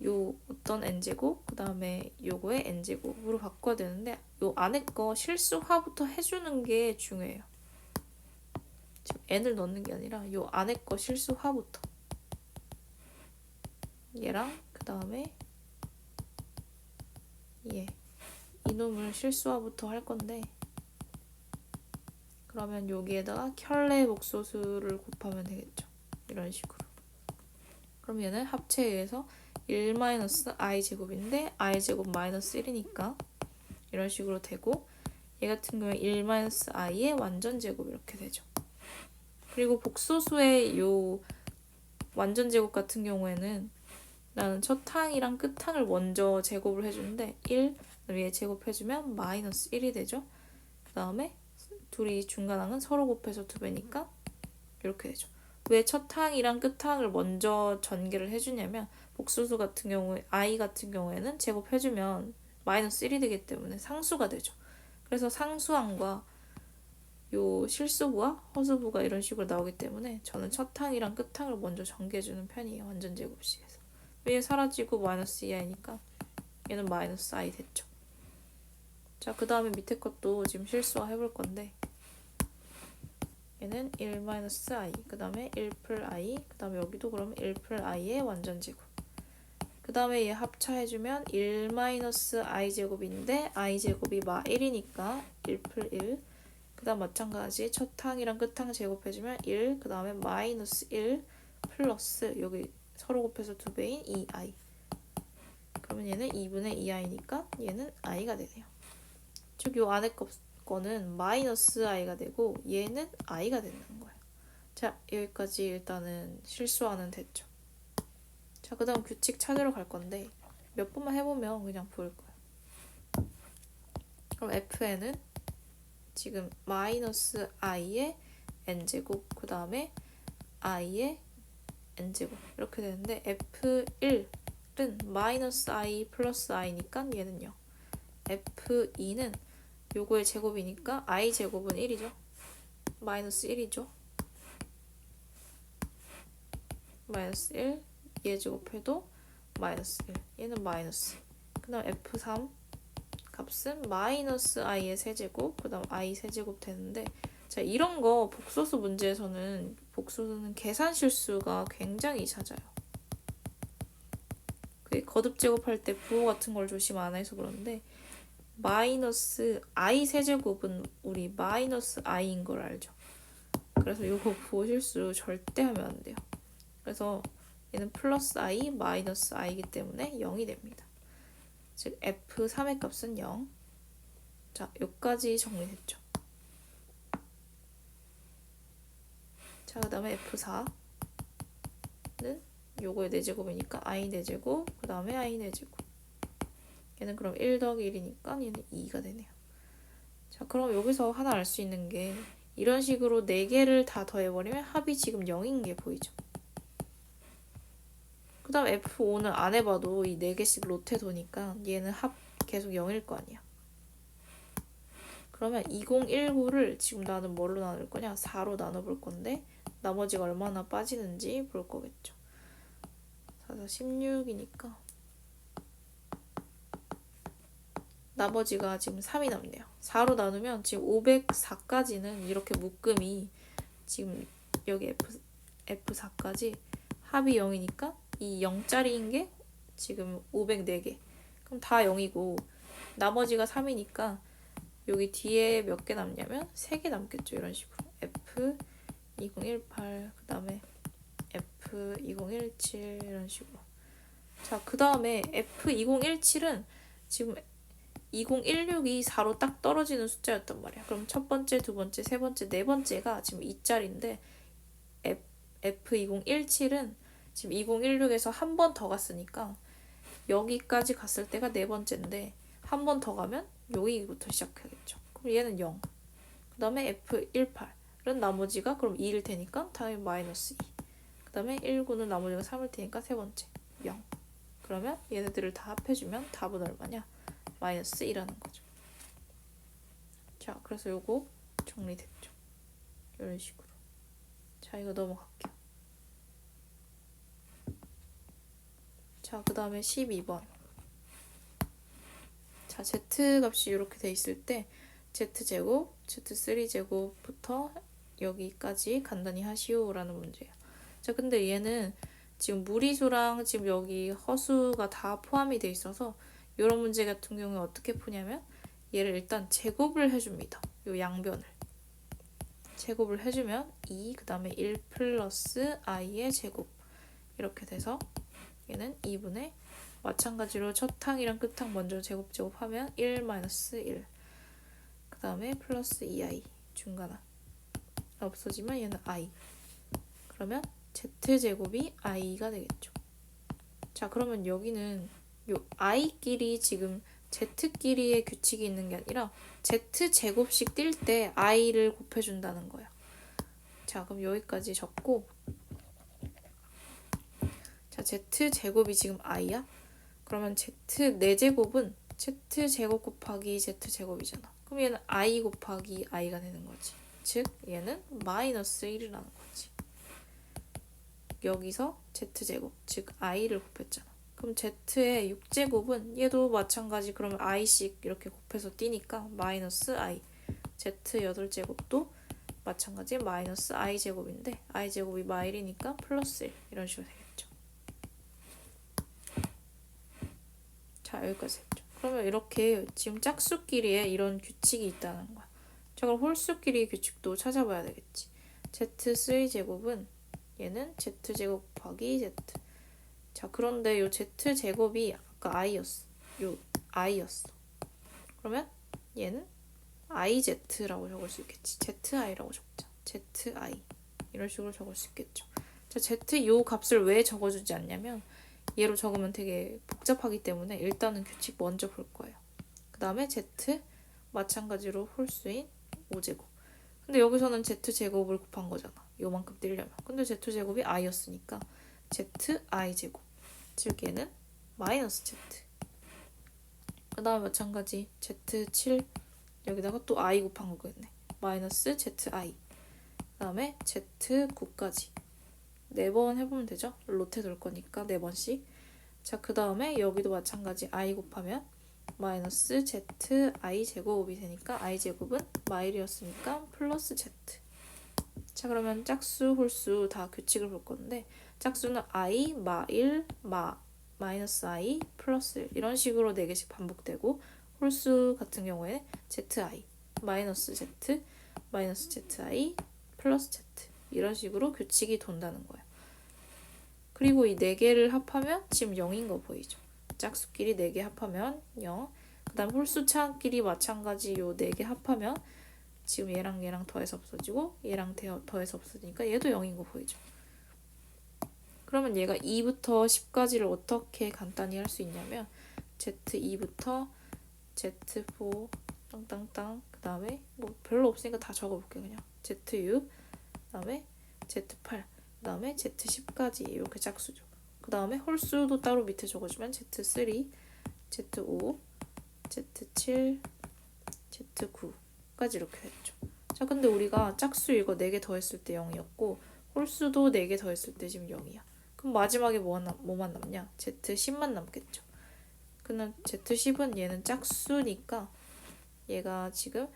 Speaker 1: 요 어떤 n제곱, 그 다음에 요거의 n제곱으로 바꿔야 되는데 요 안에 거 실수화부터 해주는 게 중요해요. 지금 n을 넣는 게 아니라 요 안에 거 실수화부터. 얘랑 그 다음에 얘. 이놈을 실수화부터 할 건데, 그러면 여기에다가 켤레 복소수를 곱하면 되겠죠. 이런 식으로. 그럼 얘는 합체에 의해서 1-i제곱인데 i제곱 마이너스 1이니까 이런 식으로 되고, 얘 같은 경우에 1-i의 완전제곱 이렇게 되죠. 그리고 복소수의 요 완전제곱 같은 경우에는 나는 첫 항이랑 끝 항을 먼저 제곱을 해주는데 1, 얘 제곱해주면 마이너스 1이 되죠. 그 다음에 둘이 중간항은 서로 곱해서 2배니까 이렇게 되죠. 왜 첫 항이랑 끝 항을 먼저 전개를 해주냐면 복소수 같은 경우에 i 같은 경우에는 제곱해주면 마이너스 1이 되기 때문에 상수가 되죠. 그래서 상수항과 요 실수부와 허수부가 이런 식으로 나오기 때문에 저는 첫 항이랑 끝 항을 먼저 전개해주는 편이에요. 완전 제곱식에서. 얘 사라지고 마이너스 2i니까 얘는 마이너스 i 됐죠. 자, 그 다음에 밑에 것도 지금 실수화 해볼 건데 얘는 1-i, 그 다음에 1+i, 그 다음에 여기도 그러면 1+i의 완전제곱. 그 다음에 얘 합차해주면 1-i 제곱인데 i 제곱이 마 1이니까 1+1. 그 다음 마찬가지 첫 항이랑 끝 항 제곱해주면 1, 그 다음에 마이너스 1 플러스 여기 서로 곱해서 2배인 2i. 그러면 얘는 2분의 2i니까 얘는 i가 되네요. 즉 요 안에 거는 마이너스 i가 되고 얘는 i가 되는 거예요. 자, 여기까지 일단은 실수화는 됐죠. 자, 그 다음 규칙 찾으러 갈 건데 몇 번만 해보면 그냥 보일 거예요. 그럼 fn은 지금 마이너스 i의 n제곱, 그 다음에 i의 n제곱 이렇게 되는데 f1은 마이너스 i 플러스 i니까 얘는 0. f2는 요거의 제곱이니까 i 제곱은 1이죠. 마이너스 1이죠. 마이너스 1, 얘 제곱해도 마이너스 1, 얘는 마이너스. 그 다음 f3 값은 마이너스 i의 세제곱, 그 다음 i 세제곱 되는데, 자, 이런 거 복소수 문제에서는 복소수는 계산 실수가 굉장히 잦아요. 그 거듭 제곱할 때 부호 같은 걸 조심 안 해서 그런데 마이너스 i 세제곱은 우리 마이너스 i인 걸 알죠. 그래서 이거 부호실수 절대 하면 안 돼요. 그래서 얘는 플러스 i 마이너스 i이기 때문에 0이 됩니다. 즉 f3의 값은 0. 자, 여기까지 정리됐죠. 자, 그 다음에 f4는 요거의 4제곱이니까 i 4제곱, 그 다음에 i 4제곱. 얘는 그럼 1 더하기 1이니까 얘는 2가 되네요. 자, 그럼 여기서 하나 알 수 있는 게 이런 식으로 4개를 다 더해버리면 합이 지금 0인 게 보이죠. 그 다음 F5는 안 해봐도 이 4개씩 로테 도니까 얘는 합 계속 0일 거 아니야. 그러면 2019를 지금 나는 뭘로 나눌 거냐? 4로 나눠볼 건데 나머지가 얼마나 빠지는지 볼 거겠죠. 4, 16이니까 나머지가 지금 3이 남네요. 4로 나누면 지금 504까지는 이렇게 묶음이 지금 여기 F4까지 합이 0이니까 이 0짜리인 게 지금 504개. 그럼 다 0이고 나머지가 3이니까 여기 뒤에 몇 개 남냐면 3개 남겠죠. 이런 식으로 F2018 그 다음에 F2017 이런 식으로. 자, 그 다음에 F2017은 지금 2016이 4로 딱 떨어지는 숫자였단 말이야. 그럼 첫 번째, 두 번째, 세 번째, 네 번째가 지금 2짜리인데 F2017은 지금 2016에서 한 번 더 갔으니까 여기까지 갔을 때가 네 번째인데 한 번 더 가면 여기부터 시작하겠죠. 그럼 얘는 0. 그 다음에 F18은 나머지가 그럼 2일 테니까 다음에 마이너스 2. 그 다음에 19는 나머지가 3일 테니까 세 번째 0. 그러면 얘네들을 다 합해주면 답은 얼마냐? 마이너스 1라는 거죠. 자, 그래서 요거 정리됐죠. 이런 식으로. 자, 이거 넘어갈게요. 자, 그 다음에 12번. 자, z값이 이렇게 돼 있을 때 z제곱, z3제곱부터 여기까지 간단히 하시오라는 문제예요. 자, 근데 얘는 지금 무리수랑 지금 여기 허수가 다 포함이 돼 있어서 이런 문제 같은 경우에 어떻게 푸냐면 얘를 일단 제곱을 해줍니다. 요 양변을. 제곱을 해주면 2, 그 다음에 1 플러스 i의 제곱. 이렇게 돼서 얘는 2분의 마찬가지로 첫 항이랑 끝 항 먼저 제곱하면 1 마이너스 1. 그 다음에 플러스 2i 중간항. 없어지면 얘는 i. 그러면 z제곱이 i가 되겠죠. 자, 그러면 여기는 요 i끼리 지금 z끼리의 규칙이 있는 게 아니라 z제곱씩 뛸 때 i를 곱해준다는 거야. 자, 그럼 여기까지 적고 자, z제곱이 지금 i야? 그러면 z4제곱은 z제곱 곱하기 z제곱이잖아. 그럼 얘는 i 곱하기 i가 되는 거지. 즉 얘는 마이너스 1이라는 거지. 여기서 z제곱, 즉 i를 곱했잖아. 그럼 z의 6제곱은 얘도 마찬가지. 그러면 i씩 이렇게 곱해서 띄니까 마이너스 i. z 8제곱도 마찬가지 마이너스 i제곱인데 i제곱이 마일이니까 플러스 1 이런 식으로 되겠죠. 자, 여기까지 했죠. 그러면 이렇게 지금 짝수끼리에 이런 규칙이 있다는 거야. 자, 그럼 홀수끼리의 규칙도 찾아봐야 되겠지. z3제곱은 얘는 z제곱 곱하기 z. 자, 그런데 요 z제곱이 아까 i였어. 요 i였어. 그러면 얘는 iz라고 적을 수 있겠지. zi라고 적자. zi 이런 식으로 적을 수 있겠죠. 자, z 요 값을 왜 적어주지 않냐면 얘로 적으면 되게 복잡하기 때문에 일단은 규칙 먼저 볼 거예요. 그 다음에 z 마찬가지로 홀수인 5제곱. 근데 여기서는 z제곱을 곱한 거잖아. 요만큼 띄려면. 근데 z제곱이 i였으니까 zi제곱. 즉 얘는 마이너스 z. 그 다음에 마찬가지 z7 여기다가 또 i 곱한 거겠네. 마이너스 zi. 그 다음에 z9까지 4번 해보면 되죠. 로테 돌 거니까 4번씩. 자, 그 다음에 여기도 마찬가지 i 곱하면 마이너스 zi 제곱이 되니까 i 제곱은 마일이었으니까 플러스 z. 자, 그러면 짝수, 홀수 다 규칙을 볼 건데 짝수는 i, 마일, 마이너스 i, 플러스 1 이런 식으로 4개씩 반복되고 홀수 같은 경우에는 zi 마이너스 z 마이너스 zi 플러스 z 이런 식으로 규칙이 돈다는 거예요. 그리고 이 4개를 합하면 지금 0인 거 보이죠? 짝수끼리 4개 합하면 0. 그 다음 홀수차끼리 마찬가지 요 4개 합하면 지금 얘랑 얘랑 더해서 없어지고 얘랑 더해서 없어지니까 얘도 0인 거 보이죠? 그러면 얘가 2부터 10까지를 어떻게 간단히 할 수 있냐면 Z2부터 Z4 땅땅땅 그 다음에 뭐 별로 없으니까 다 적어볼게요. 그냥 Z6 그 다음에 Z8 그 다음에 Z10까지 이렇게 짝수죠. 그 다음에 홀수도 따로 밑에 적어주면 Z3 Z5 Z7 Z9까지 이렇게 됐죠. 자, 근데 우리가 짝수 이거 4개 더했을 때 0이었고 홀수도 4개 더했을 때 지금 0이야. 그럼 마지막에 뭐만 남냐? Z10만 남겠죠. 그럼 Z10은 얘는 짝수니까 얘가 지금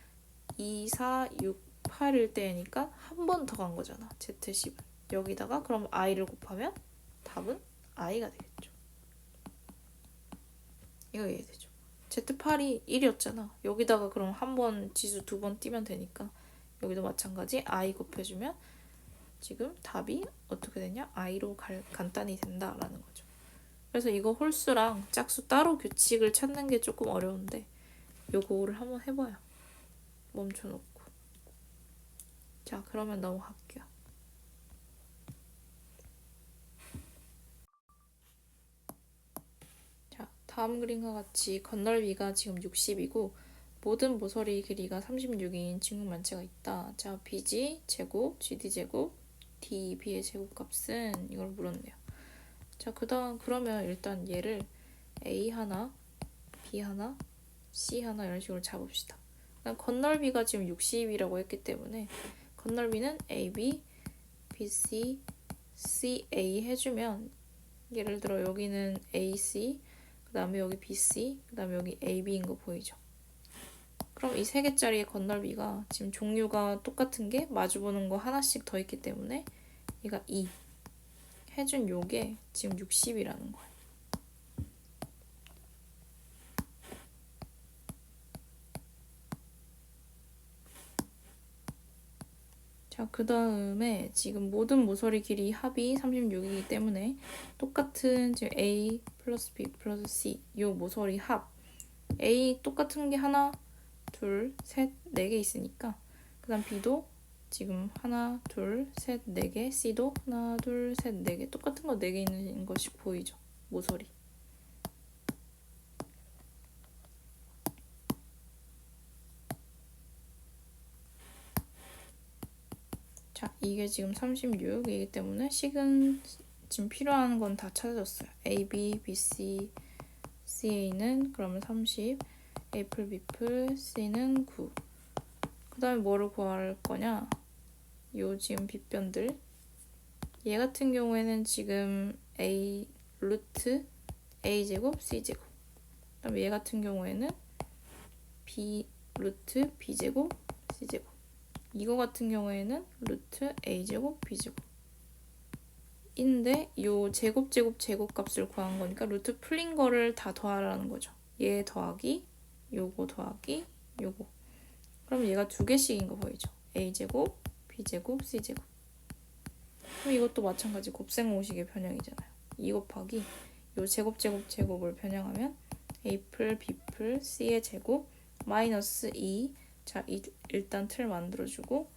Speaker 1: 2, 4, 6, 8일 때니까 한 번 더 간 거잖아. Z10은. 여기다가 그럼 i를 곱하면 답은 i가 되겠죠. 이거 이해되죠? Z8이 1이었잖아. 여기다가 그럼 한 번 지수 2번 띄면 되니까 여기도 마찬가지 i 곱해주면 지금 답이 어떻게 되냐? i로 간단히 된다라는 거죠. 그래서 이거 홀수랑 짝수 따로 규칙을 찾는 게 조금 어려운데 요거를 한번 해봐요. 멈춰놓고. 자, 그러면 넘어갈게요. 자, 다음 그림과 같이 건널비가 지금 60이고 모든 모서리 길이가 36인 직육면체가 있다. 자, BG 제곱, GD 제곱, DB의 제곱값은 이걸 물었네요. 자, 그러면 일단 얘를 A 하나, B 하나, C 하나 이런 식으로 잡읍시다. 건널비가 지금 60이라고 했기 때문에 건널비는 AB, BC, CA 해주면 예를 들어 여기는 AC, 그 다음에 여기 BC, 그 다음에 여기 AB인 거 보이죠? 그럼 이 3개짜리의 건널비가 지금 종류가 똑같은 게 마주보는 거 하나씩 더 있기 때문에 얘가 2 해준 요게 지금 60이라는 거예요. 자, 그 다음에 지금 모든 모서리 길이 합이 36이기 때문에 똑같은 지금 A 플러스 B 플러스 C 요 모서리 합 A 똑같은 게 하나, 둘, 셋, 4개 있으니까 그 다음 B도 지금 하나, 둘, 셋, 4개 C도 하나, 둘, 셋, 4개 똑같은 거 4개 있는 것이 보이죠? 모서리. 자, 이게 지금 36이기 때문에 식은 지금 필요한 건 다 찾아졌어요. A, B, B, C, CA는 그러면 30, A플, B플, C는 9. 그 다음에 뭐를 구할 거냐? 요 지금 빗변들. 얘 같은 경우에는 지금 A 루트 A제곱, C제곱. 그 다음에 얘 같은 경우에는 B 루트 B제곱, C제곱. 이거 같은 경우에는 루트 A제곱, B제곱. 인데 요 제곱 값을 구한 거니까 루트 풀린 거를 다 더하라는 거죠. 얘 더하기 요거 더하기 요거. 그럼 얘가 2개씩인 거 보이죠? A제곱, B제곱, C제곱. 그럼 이것도 마찬가지 곱셈공식의 변형이잖아요. 2 곱하기 요 제곱을 변형하면 A플, B플, C의 제곱 마이너스 2. 자, 일단 틀 만들어주고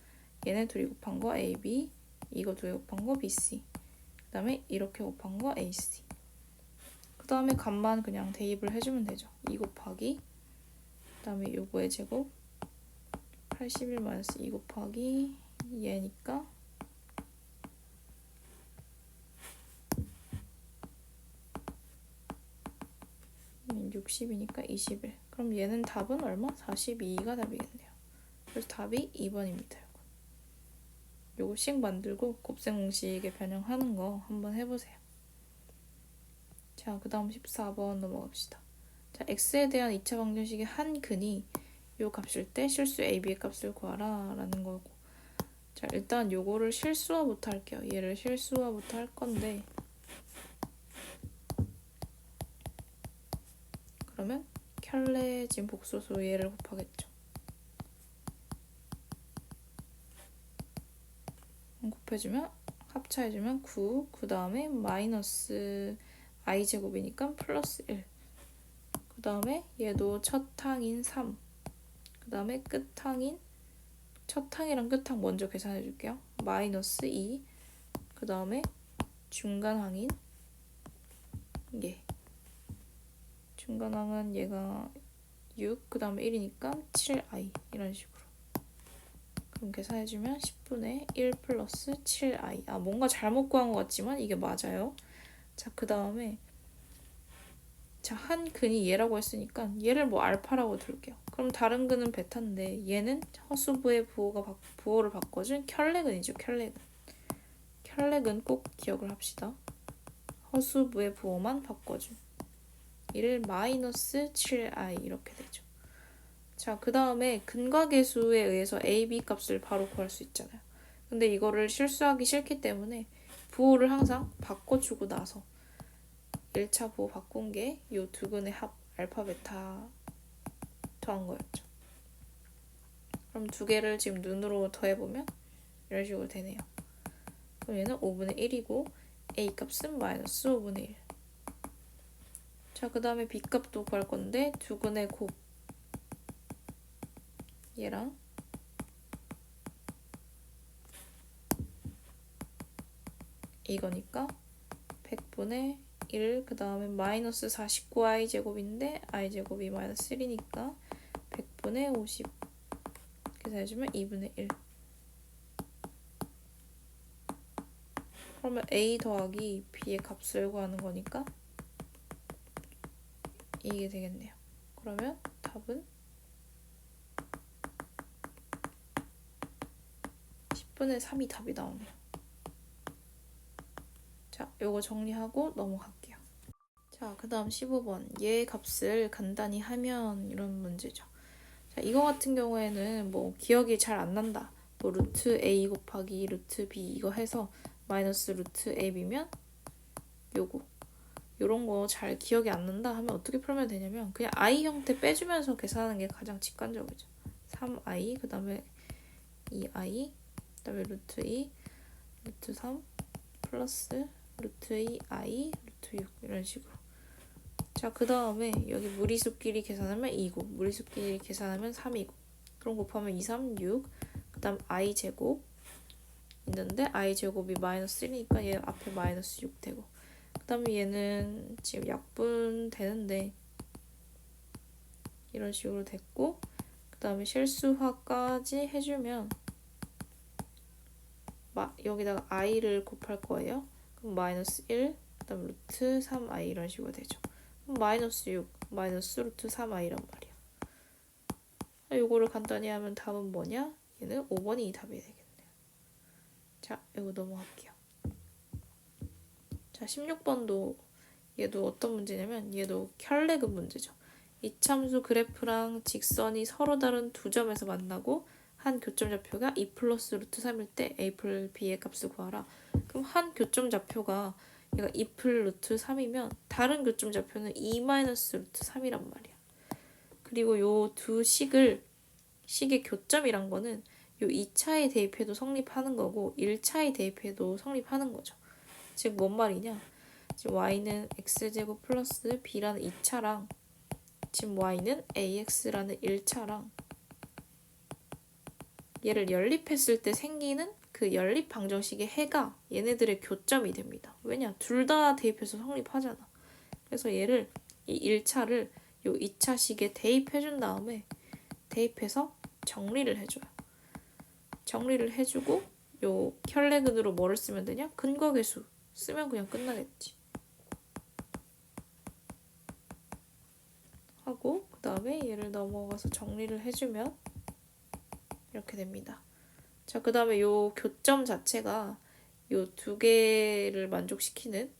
Speaker 1: 얘네 둘이 곱한 거 AB, 이거 둘이 곱한 거 BC, 그 다음에 이렇게 곱한 거 AC. 그 다음에 값만 그냥 대입을 해주면 되죠. 2 곱하기 그 다음에 요거의 제곱 81 마이너스 2 곱하기 얘니까 60이니까 21. 그럼 얘는 답은 얼마? 42가 답이겠네요. 그래서 답이 2번입니다. 요거씩 만들고 곱셈공식에 변형하는 거 한번 해보세요. 자, 그 다음 14번 넘어갑시다. 자, x에 대한 2차 방정식의 한 근이 요 값일 때 실수 AB의 값을 구하라 라는 거고, 자, 일단 요거를 실수화부터 할게요. 얘를 실수화부터 할 건데, 그러면 켤레 지금 복소수 얘를 곱하겠죠. 곱해주면 합차해주면 9, 그 다음에 마이너스 i제곱이니까 플러스 1, 그 다음에 얘도 첫 항인 3, 그 다음에 끝항인 첫 항이랑 끝항 먼저 계산해 줄게요. 마이너스 2, 그 다음에 중간 항인 얘, 중간 항은 얘가 6, 그 다음에 1이니까 7i 이런 식으로. 그럼 계산해주면 10분의 1 플러스 7i. 아, 뭔가 잘못 구한 것 같지만 이게 맞아요. 자, 그 다음에 자, 한 근이 얘라고 했으니까 얘를 뭐 알파라고 둘게요. 그럼 다른 근은 베타인데 얘는 허수부의 부호를 바꿔준 켤레근이죠. 켤레근. 켤레근 꼭 기억을 합시다. 허수부의 부호만 바꿔준. 이를 마이너스 7i 이렇게 되죠. 자, 그 다음에 근과 계수에 의해서 a, b 값을 바로 구할 수 있잖아요. 근데 이거를 실수하기 싫기 때문에 부호를 항상 바꿔주고 나서 1차 부호 바꾼 게 이 두 근의 합 알파 베타 더한 거였죠. 그럼 두 개를 지금 눈으로 더해보면 이런 식으로 되네요. 그럼 얘는 5분의 1이고 a 값은 마이너스 5분의 1. 자, 그 다음에 b 값도 구할 건데 두 근의 곱 얘랑 이거니까 100분의 1, 그 다음에 마이너스 49i 제곱인데 i 제곱이 마이너스 1이니까 100분의 50 계산해주면 2분의 1. 그러면 a 더하기 b의 값을 구하는 거니까 이게 되겠네요. 그러면 답은 10분의 3이 답이 나오네요. 자, 요거 정리하고 넘어갈게요. 자, 그 다음 15번. 얘 값을 간단히 하면 이런 문제죠. 자, 이거 같은 경우에는 뭐 기억이 잘 안 난다. 뭐 루트 a 곱하기 루트 b 이거 해서 마이너스 루트 ab면 요거 요런 거 잘 기억이 안 난다 하면 어떻게 풀면 되냐면 그냥 i 형태 빼주면서 계산하는 게 가장 직관적이죠. 3i 그 다음에 2i 그 다음에 루트 2 루트 3 플러스 루트 2i 루트 6 이런 식으로. 자, 그 다음에 여기 무리수끼리 계산하면 2고 무리수끼리 계산하면 3이고 그럼 곱하면 2, 3, 6 그 다음 i 제곱 있는데 i 제곱이 마이너스 1이니까 얘 앞에 마이너스 6 되고 그 다음에 얘는 지금 약분 되는데 이런 식으로 됐고 그 다음에 실수화까지 해주면 여기다가 i를 곱할 거예요. 그럼 마이너스 1 그 다음 루트 3i 이런 식으로 되죠. 그럼 마이너스 6 마이너스 루트 3i란 말이야. 요거를 간단히 하면 답은 뭐냐? 얘는 5번이 답이 되겠네요. 자, 이거 넘어갈게요. 자, 16번도 얘도 어떤 문제냐면 얘도 켤레근 문제죠. 이참수 그래프랑 직선이 서로 다른 두 점에서 만나고 한 교점 좌표가 2 플러스 루트 3일 때 a 플 b의 값을 구하라. 그럼 한 교점 좌표가 얘가 2 플 루트 3이면 다른 교점 좌표는 2 마이너스 루트 3이란 말이야. 그리고 요 두 식의 교점이란 거는 요 2차에 대입해도 성립하는 거고 1차에 대입해도 성립하는 거죠. 즉 뭔 말이냐? 지금 y는 x제곱 플러스 b라는 2차랑 지금 y는 ax라는 1차랑 얘를 연립했을 때 생기는 그 연립 방정식의 해가 얘네들의 교점이 됩니다. 왜냐? 둘 다 대입해서 성립하잖아. 그래서 얘를 이 1차를 요 2차식에 대입해준 다음에 대입해서 정리를 해줘요. 정리를 해주고 요 켤레근으로 뭐를 쓰면 되냐? 근과 계수 쓰면 그냥 끝나겠지. 하고 그 다음에 얘를 넘어가서 정리를 해주면 이렇게 됩니다. 자, 그 다음에 요 교점 자체가 요 두 개를 만족시키는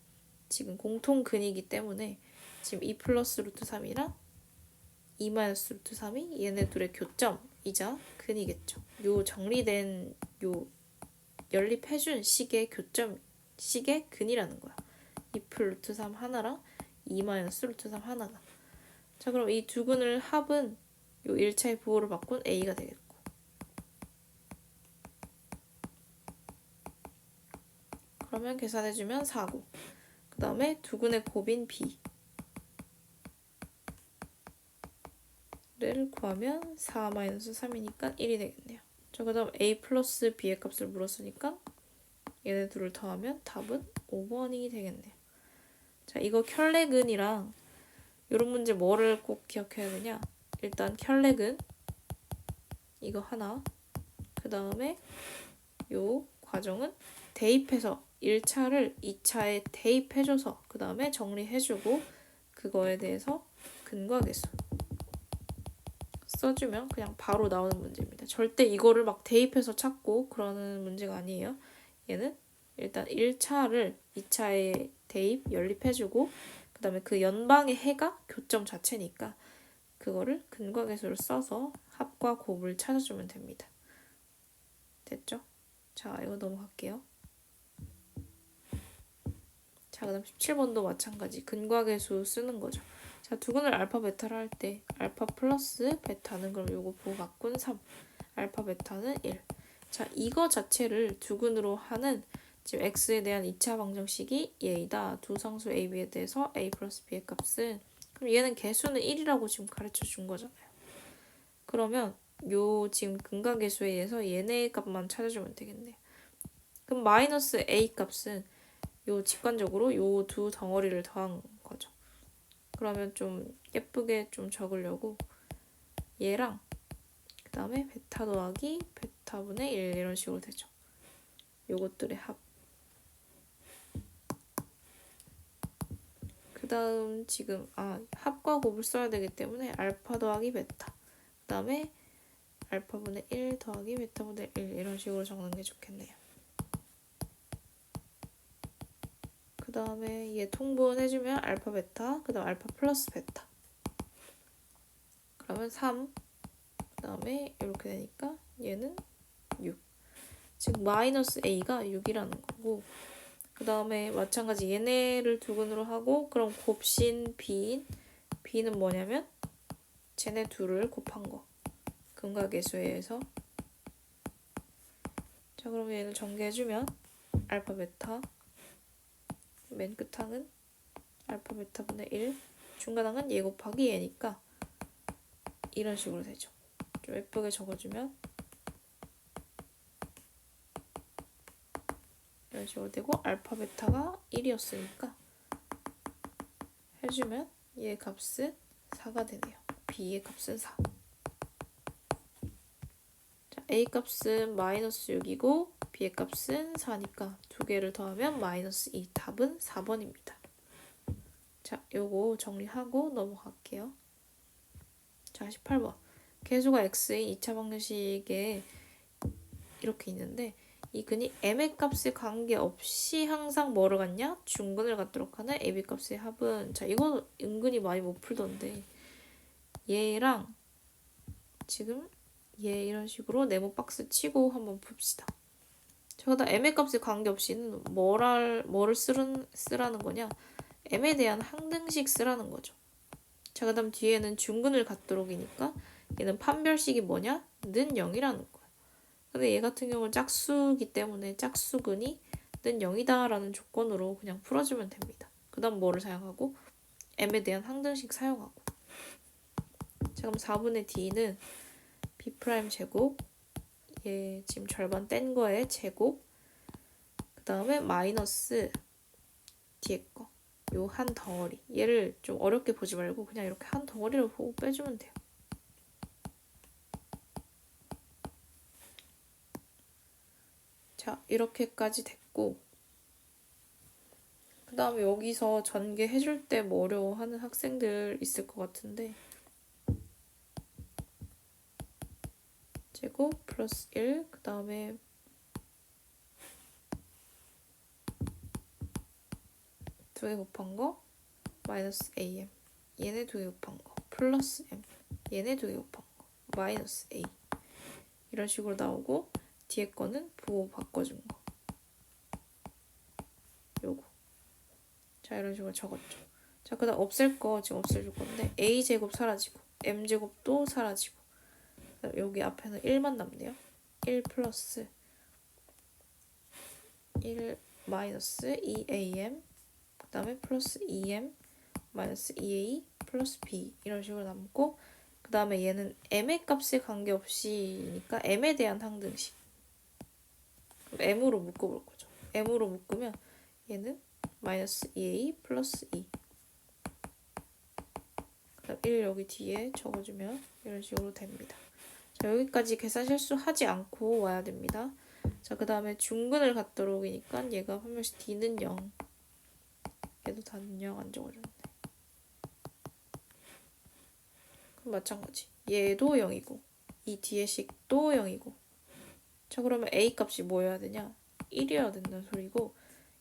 Speaker 1: 지금 공통근이기 때문에 지금 2 플러스 루트 3이랑 2 마이너스 루트 3이 얘네 둘의 교점이자 근이겠죠. 요 정리된 요 연립해준 식의 교점, 식의 근이라는 거야. 2 플 루트 3 하나랑 2 마이너스 루트 3 하나가. 자, 그럼 이 두근을 합은 요 1차의 부호를 바꾼 A가 되겠고. 그러면 계산해주면 4고. 그 다음에 두근의 곱인 B를 구하면 4-3이니까 1이 되겠네요. 자, 그 다음 A 플러스 B의 값을 물었으니까 얘네 둘을 더하면 답은 5번이 되겠네요. 자, 이거 켤레근이랑 이런 문제 뭐를 꼭 기억해야 되냐? 일단 켤레근 이거 하나, 그 다음에 요 과정은 대입해서 1차를 2차에 대입해줘서 그 다음에 정리해주고 그거에 대해서 근과 계수 써주면 그냥 바로 나오는 문제입니다. 절대 이거를 막 대입해서 찾고 그러는 문제가 아니에요. 얘는 일단 1차를 2차에 대입, 연립해주고 그 다음에 그 연방의 해가 교점 자체니까 그거를 근과 계수를 써서 합과 곱을 찾아주면 됩니다. 됐죠? 자, 이거 넘어갈게요. 자, 그 다음 17번도 마찬가지 근과 계수 쓰는 거죠. 자, 두근을 알파 베타를 할 때 알파 플러스 베타는 그럼 요거 부호 바꾼 3, 알파 베타는 1. 자, 이거 자체를 두근으로 하는 지금 x에 대한 2차 방정식이 얘이다. 두 상수 a, b에 대해서 a 플러스 b의 값은 그럼 얘는 개수는 1이라고 지금 가르쳐 준 거잖아요. 그러면 요 지금 근과 계수에 의해서 얘네 값만 찾아주면 되겠네요. 그럼 마이너스 a 값은 요 직관적으로 요 두 덩어리를 더한 거죠. 그러면 좀 예쁘게 좀 적으려고 얘랑 그 다음에 베타 더하기 베타분의 1 이런 식으로 되죠. 요것들의 합. 그 다음 지금 합과 곱을 써야 되기 때문에 알파 더하기 베타 그 다음에 알파분의 1 더하기 베타분의 1 이런 식으로 적는 게 좋겠네요. 그 다음에 얘 통분해주면 알파 베타 그 다음 알파 플러스 베타 그러면 3 그 다음에 이렇게 되니까 얘는 6 즉 마이너스 a가 6이라는 거고 그 다음에 마찬가지 얘네를 두근으로 하고 그럼 곱신 b는 뭐냐면 쟤네 둘을 곱한 거 근과 계수에 의해서 자 그럼 얘를 전개해주면 알파 베타 맨 끝항은 알파 베타분의 1 중간항은 얘 곱하기 얘니까 이런 식으로 되죠. 좀 예쁘게 적어주면 이런 식으로 되고 알파 베타가 1이었으니까 해주면 얘 값은 4가 되네요. b의 값은 4. 자, a 값은 마이너스 6이고 b의 값은 4니까 두 개를 더하면 마이너스 2. 답은 4번입니다. 자, 요거 정리하고 넘어갈게요. 자, 18번. 계수가 x인 2차 방정식에 이렇게 있는데 이 근이 m의 값에 관계없이 항상 뭐를 갖냐? 중근을 갖도록 하는 ab 값의 합은 자 이거 은근히 많이 못 풀던데 얘랑 지금 얘 이런 식으로 네모 박스 치고 한번 풉시다. 자 그다음 m의 값에 관계없이는 뭐를 쓰라는 거냐? m에 대한 항등식 쓰라는 거죠. 자 그다음 뒤에는 중근을 갖도록이니까 얘는 판별식이 뭐냐? 는 0이라는 거야. 근데 얘 같은 경우는 짝수기 때문에 짝수근이 는 0이다 라는 조건으로 그냥 풀어주면 됩니다. 그 다음 뭐를 사용하고? m에 대한 항등식 사용하고 자 그럼 4분의 d는 b' 제곱 얘 지금 절반 뗀 거에 제곱 그 다음에 마이너스 뒤에 거 요 한 덩어리 얘를 좀 어렵게 보지 말고 그냥 이렇게 한 덩어리를 보고 빼주면 돼요. 자 이렇게까지 됐고 그 다음에 여기서 전개해줄 때 뭐 어려워하는 학생들 있을 것 같은데 제곱 플러스 1 그 다음에 두 개 곱한 거 마이너스 am 얘네 두 개 곱한 거 플러스 m 얘네 두 개 곱한 거 마이너스 a 이런 식으로 나오고 뒤에 거는 부호 바꿔준 거 요거 자 이런 식으로 적었죠. 자, 그 다음 없앨 거 지금 없애줄 건데 a제곱 사라지고 m제곱도 사라지고 여기 앞에는 1만 남네요. 1 플러스 1 마이너스 2am 그 다음에 플러스 2m 마이너스 2a 플러스 b 이런 식으로 남고 그 다음에 얘는 m의 값에 관계없이니까 m에 대한 항등식 m으로 묶어볼 거죠. m으로 묶으면 얘는 마이너스 2a 플러스 2 그다음 1 여기 뒤에 적어주면 이런 식으로 됩니다. 자, 여기까지 계산 실수하지 않고 와야 됩니다. 자, 그 다음에 중근을 갖도록 이니까 얘가 한 명씩 d는 0 얘도 다는 0 안 적어줬네. 그럼 마찬가지 얘도 0이고 이 뒤에 식도 0이고 자, 그러면 a 값이 뭐여야 되냐? 1이어야 된다는 소리고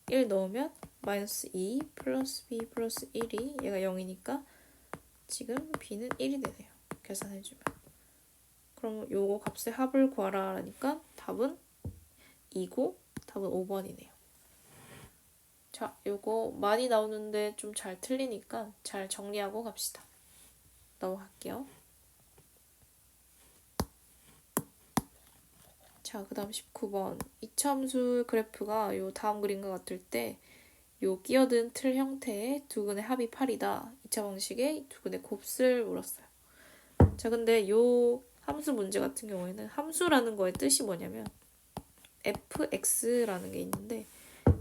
Speaker 1: 1 넣으면 마이너스 2 플러스 b 플러스 1이 얘가 0이니까 지금 b는 1이 되네요. 계산해주면. 그럼 요거 값의 합을 구하라 하니까 답은 2고 답은 5번이네요. 자, 요거 많이 나오는데 좀 잘 틀리니까 잘 정리하고 갑시다. 넘어갈게요. 자, 그 다음 19번. 이차함수 그래프가 요 다음 그림과 같을 때 요 끼어든 틀 형태의 두 근의 합이 8이다. 2차 방식의 두 근의 곱슬 물었어요. 자, 근데 요 함수 문제 같은 경우에는 함수라는 거의 뜻이 뭐냐면 fx라는 게 있는데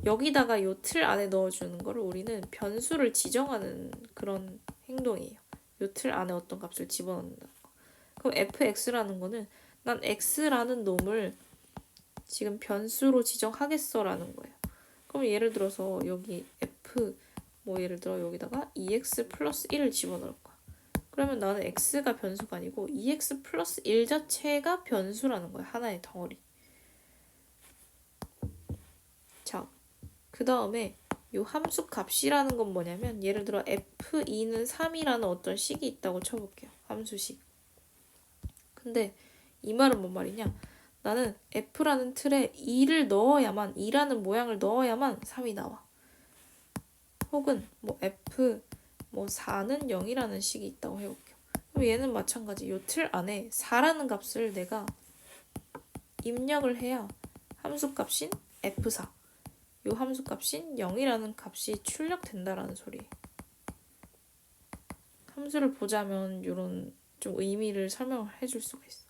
Speaker 1: 여기다가 요 틀 안에 넣어주는 거를 우리는 변수를 지정하는 그런 행동이에요. 요 틀 안에 어떤 값을 집어넣는다. 그럼 fx라는 거는 난 x라는 놈을 지금 변수로 지정하겠어라는 거예요. 그럼 예를 들어서 여기 f 뭐 예를 들어 여기다가 2x 플러스 1을 집어넣을 거야. 그러면 나는 x가 변수가 아니고 2x 플러스 1 자체가 변수라는 거야. 하나의 덩어리. 자, 그 다음에 이 함수 값이라는 건 뭐냐면 예를 들어 f2는 3이라는 어떤 식이 있다고 쳐볼게요. 함수식. 근데 이 말은 뭔 말이냐? 나는 f라는 틀에 2를 넣어야만 2라는 모양을 넣어야만 3이 나와. 혹은 뭐 f 뭐 4는 0이라는 식이 있다고 해볼게요. 그럼 얘는 마찬가지. 이 틀 안에 4라는 값을 내가 입력을 해야 함수값인 f4 이 함수값인 0이라는 값이 출력된다라는 소리예요. 함수를 보자면 이런 좀 의미를 설명을 해줄 수가 있어.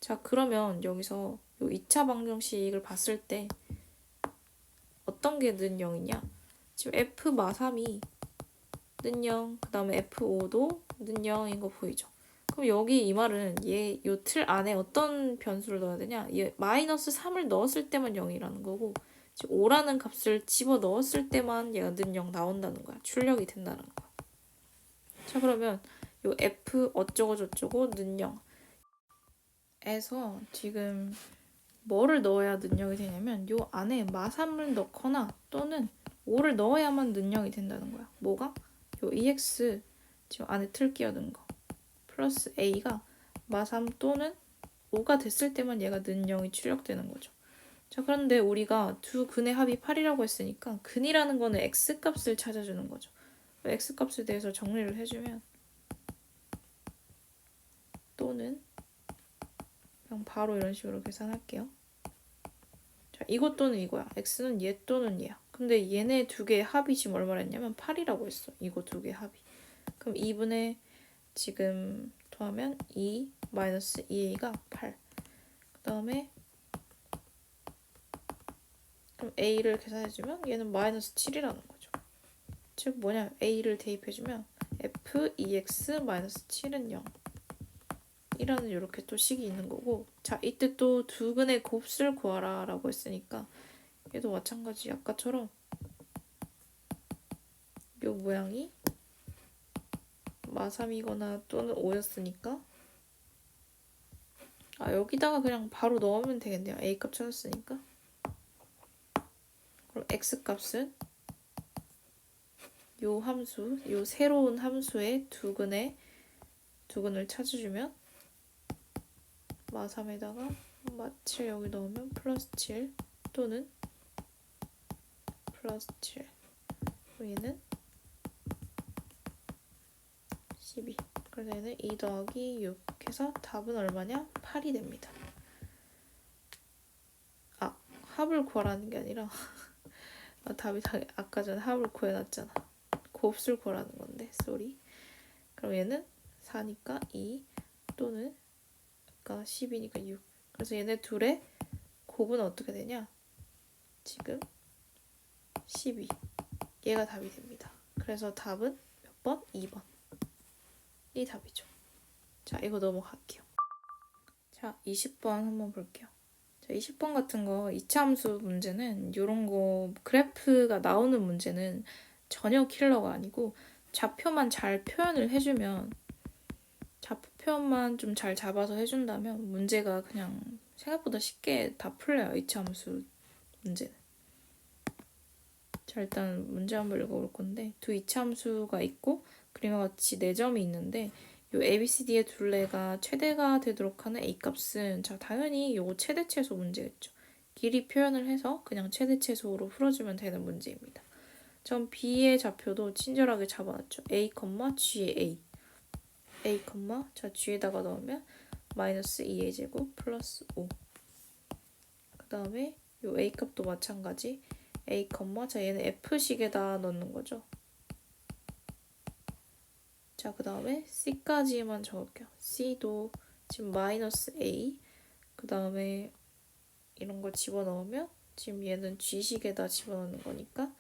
Speaker 1: 자, 그러면 여기서 이 2차 방정식을 봤을 때 어떤 게 는 0이냐? 지금 f 마3이 는 0, 그 다음에 f5도 는 0인 거 보이죠? 그럼 여기 이 말은 이 틀 안에 어떤 변수를 넣어야 되냐? 얘 마이너스 3을 넣었을 때만 0이라는 거고 지금 5라는 값을 집어 넣었을 때만 얘가 는 0 나온다는 거야. 출력이 된다는 거야. 자, 그러면 요 f 어쩌고 저쩌고 는 0 에서 지금 뭐를 넣어야 는 0이 되냐면 요 안에 마3을 넣거나 또는 5를 넣어야만 는 0이 된다는 거야. 뭐가? 요 EX 지금 안에 틀 끼어든 거 플러스 A가 마3 또는 5가 됐을 때만 얘가 는 0이 출력되는 거죠. 자, 그런데 우리가 두 근의 합이 8이라고 했으니까 근이라는 거는 X값을 찾아주는 거죠. X값에 대해서 정리를 해주면 또는 그냥 바로 이런 식으로 계산할게요. 자, 이것 또는 이거야. X는 얘 또는 얘야. 근데 얘네 두 개의 합이 지금 얼마나 했냐면 8이라고 했어. 이거 두 개의 합이. 그럼 2분의 지금 더하면 2 마이너스 2a가 8. 그 다음에 그럼 a를 계산해주면 얘는 마이너스 7이라는 거죠. 즉 뭐냐? a를 대입해주면 f2x 마이너스 7은 0 이라는 이렇게 또 식이 있는 거고 자, 이때 또 두 근의 곱슬 구하라 라고 했으니까 얘도 마찬가지 아까처럼 요 모양이 마3이거나 또는 5였으니까 여기다가 그냥 바로 넣으면 되겠네요. a값 찾았으니까 그럼 x값은 요 함수, 요 새로운 함수의 두 근을 찾아주면 마3에다가 마7 여기 넣으면 플러스 7 또는 플러스 7 얘는 12. 그래서 얘는 2 더하기 6 해서 답은 얼마냐? 8이 됩니다. 아, 합을 구하라는 게 아니라 답이 아까 전에 합을 구해놨잖아. 곱수를 구하라는 건데, 쏘리. 그럼 얘는 4니까 2 또는 아까 10이니까 6. 그래서 얘네 둘의 곱은 어떻게 되냐? 지금 12. 얘가 답이 됩니다. 그래서 답은 몇 번? 2번. 이 답이죠. 자, 이거 넘어갈게요. 자, 20번 한번 볼게요. 자, 20번 같은 거 2차 함수 문제는 이런 거 그래프가 나오는 문제는 전혀 킬러가 아니고 좌표만 잘 표현을 해주면 좌표 표현만 좀 잘 잡아서 해준다면 문제가 그냥 생각보다 쉽게 다 풀려요. 2차 함수 문제는. 자, 일단 문제 한번 읽어볼 건데 두 2차 함수가 있고 그림과 같이 4점이 있는데 요 ABCD의 둘레가 최대가 되도록 하는 A값은 자 당연히 요거 최대최소 문제겠죠. 길이 표현을 해서 그냥 최대최소로 풀어주면 되는 문제입니다. 전 B의 좌표도 친절하게 잡아놨죠. A, G의 A. A, 자 G에다가 넣으면 마이너스 2a 제곱 플러스 5. 그 다음에 요 A 값도 마찬가지. A, 자 얘는 F식에다 넣는 거죠. 자, 그 다음에 C까지만 적을게요. C도 지금 마이너스 A. 그 다음에 이런 거 집어넣으면 지금 얘는 G식에다 집어넣는 거니까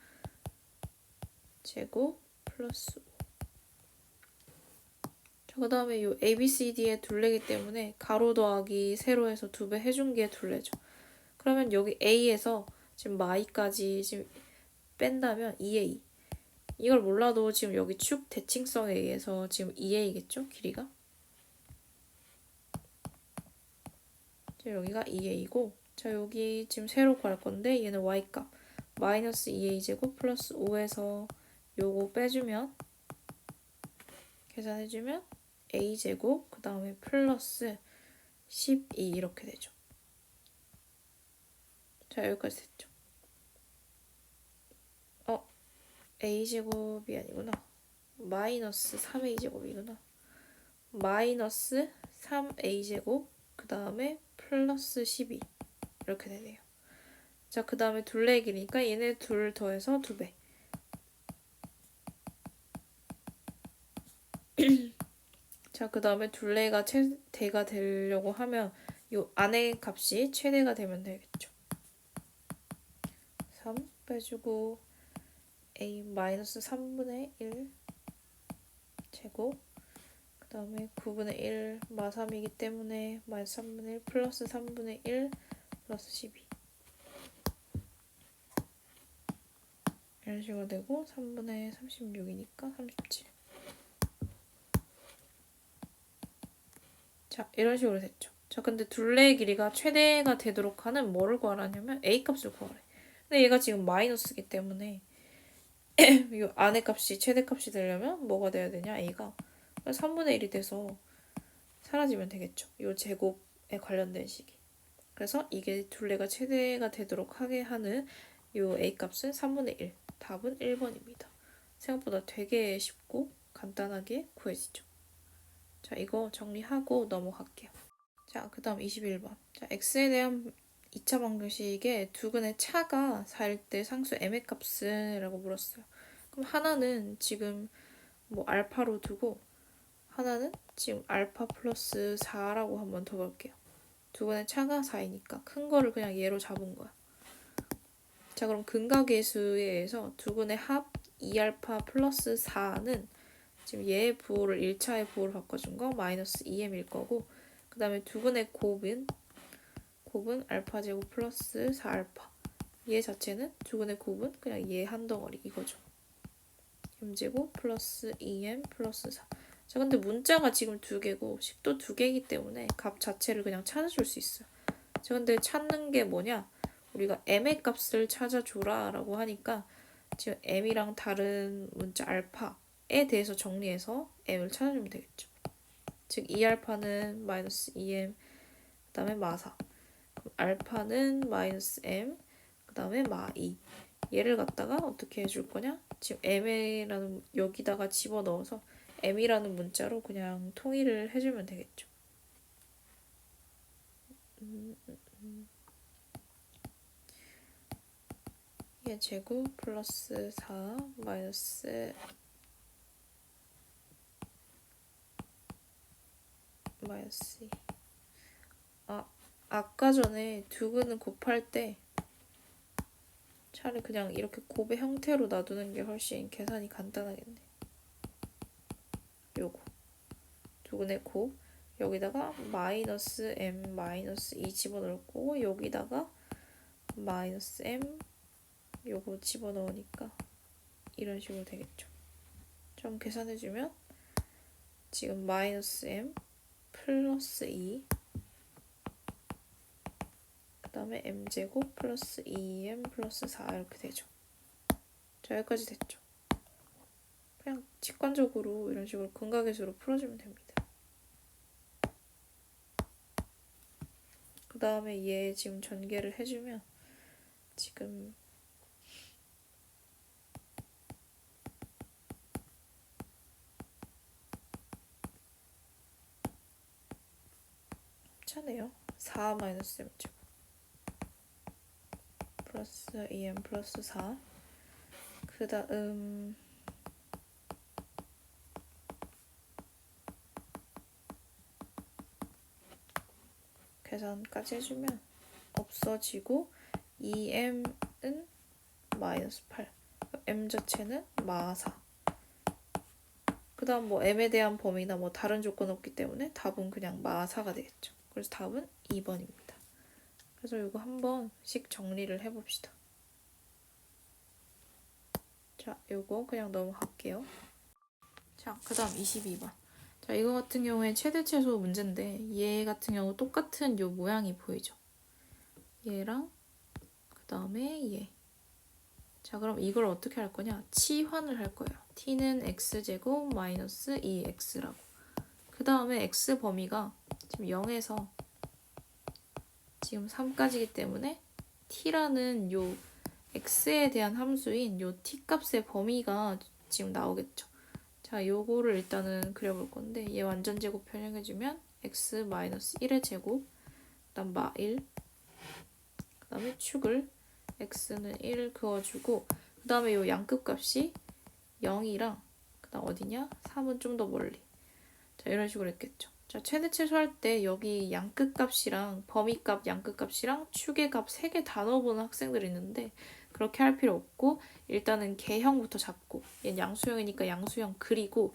Speaker 1: 제곱 플러스 5. 자, 그 다음에 이 ABCD의 둘레기 때문에 가로 더하기 세로에서 2배 해준 게 둘레죠. 그러면 여기 A에서 지금 마이까지 지금 뺀다면 2A. 이걸 몰라도 지금 여기 축 대칭성에 의해서 지금 2a겠죠? 길이가? 자, 여기가 2a고 자, 여기 지금 세로 구할 건데 얘는 y값 마이너스 2a 제곱 플러스 5에서 요거 빼주면 계산해주면 a 제곱 그 다음에 플러스 12 이렇게 되죠. 자, 여기까지 됐죠. a제곱이 아니구나. 마이너스 3a제곱이구나. 마이너스 3a제곱 그 다음에 플러스 12 이렇게 되네요. 자, 그 다음에 둘레의 길이니까 얘네 둘 더해서 2배. 자, 그 다음에 둘레가 최대가 되려고 하면 요 안의 값이 최대가 되면 되겠죠. 3 빼주고 a 마이너스 3분의 1 제곱 그 다음에 9분의 1 마3이기 때문에 마이너스 3분의 1 플러스 3분의 1 플러스 12 이런 식으로 되고 3분의 36이니까 37. 자, 이런 식으로 됐죠. 자, 근데 둘레의 길이가 최대가 되도록 하는 뭐를 구하라냐면 A값을 구하래. 근데 얘가 지금 마이너스기 때문에 이 안의 값이 최대값이 되려면 뭐가 돼야 되냐? A가 3분의 1이 돼서 사라지면 되겠죠. 이 제곱에 관련된 식이. 그래서 이게 둘레가 최대가 되도록 하게 하는 이 A값은 3분의 1. 답은 1번입니다. 생각보다 되게 쉽고 간단하게 구해지죠. 자, 이거 정리하고 넘어갈게요. 자, 그 다음 21번. 자, x에 대한 2차 방정식에 두근의 차가 4일 때 상수 m의 값은? 라고 물었어요. 그럼 하나는 지금 뭐 알파로 두고 하나는 지금 알파 플러스 4라고 한번 더 볼게요. 두근의 차가 4이니까 큰 거를 그냥 얘로 잡은 거야. 자, 그럼 근각계수에 의해서 두근의 합 2알파 플러스 4는 지금 얘의 부호를 1차의 부호로 바꿔준 거 마이너스 2m일 거고 그 다음에 두근의 곱은 알파 제곱 플러스 4알파 얘 자체는 두근의 곱은 그냥 얘 한 덩어리 이거죠. m제곱 플러스 2m 플러스 4. 자, 근데 문자가 지금 2개고 식도 2개이기 때문에 값 자체를 그냥 찾아줄 수 있어요. 자, 근데 찾는 게 뭐냐? 우리가 m의 값을 찾아줘라 라고 하니까 지금 m이랑 다른 문자 알파에 대해서 정리해서 m을 찾아주면 되겠죠. 즉 2알파는 마이너스 2m 그 다음에 마4 알파는 마이너스 m 그 다음에 마2 얘를 갖다가 어떻게 해줄 거냐? 지금 m이라는 여기다가 집어넣어서 m이라는 문자로 그냥 통일을 해주면 되겠죠. 얘 제곱 플러스 4 마이너스 2. 아까 전에 두근은 곱할 때 차라리 그냥 이렇게 곱의 형태로 놔두는 게 훨씬 계산이 간단하겠네. 요거 두근의 곱 여기다가 마이너스 m 마이너스 2 집어넣고 여기다가 마이너스 m 요거 집어넣으니까 이런 식으로 되겠죠. 좀 계산해주면 지금 마이너스 m 플러스 2 그 다음에 m제곱 플러스 2m 플러스 4 이렇게 되죠. 자, 여기까지 됐죠. 그냥 직관적으로 이런 식으로 근각계수로 풀어주면 됩니다. 그 다음에 얘 지금 전개를 해주면 지금 차네요. 4 마이너스 m제곱 플러스 2m 플러스 4 그 다음 계산까지 해주면 없어지고 2m은 마이너스 8 m 자체는 마4 그 다음 뭐 m에 대한 범위나 뭐 다른 조건 없기 때문에 답은 그냥 마4가 되겠죠. 그래서 답은 2번입니다. 그래서 이거 한 번씩 정리를 해봅시다. 자, 요거 그냥 넘어갈게요. 자, 그 다음 22번. 자, 이거 같은 경우에 최대 최소 문제인데 얘 같은 경우 똑같은 요 모양이 보이죠? 얘랑 그 다음에 얘. 자, 그럼 이걸 어떻게 할 거냐? 치환을 할 거예요. t는 x제곱 마이너스 2x라고. 그 다음에 x 범위가 지금 0에서 지금 3까지이기 때문에 t라는 요 x에 대한 함수인 요 t 값의 범위가 지금 나오겠죠. 자, 요거를 일단은 그려볼 건데 얘 완전 제곱 변형해주면 x 마이너스 1의 제곱 그 다음 마 1 그 다음에 축을 x는 1 그어주고 그 다음에 요 양끝 값이 0이랑 그 다음 어디냐? 3은 좀 더 멀리. 자, 이런 식으로 했겠죠. 자, 최대 최소 할 때 여기 양끝 값이랑 범위 값 양끝 값이랑 축의 값 3개 다 넣어보는 학생들이 있는데 그렇게 할 필요 없고 일단은 개형부터 잡고 얘는 양수형이니까 양수형 그리고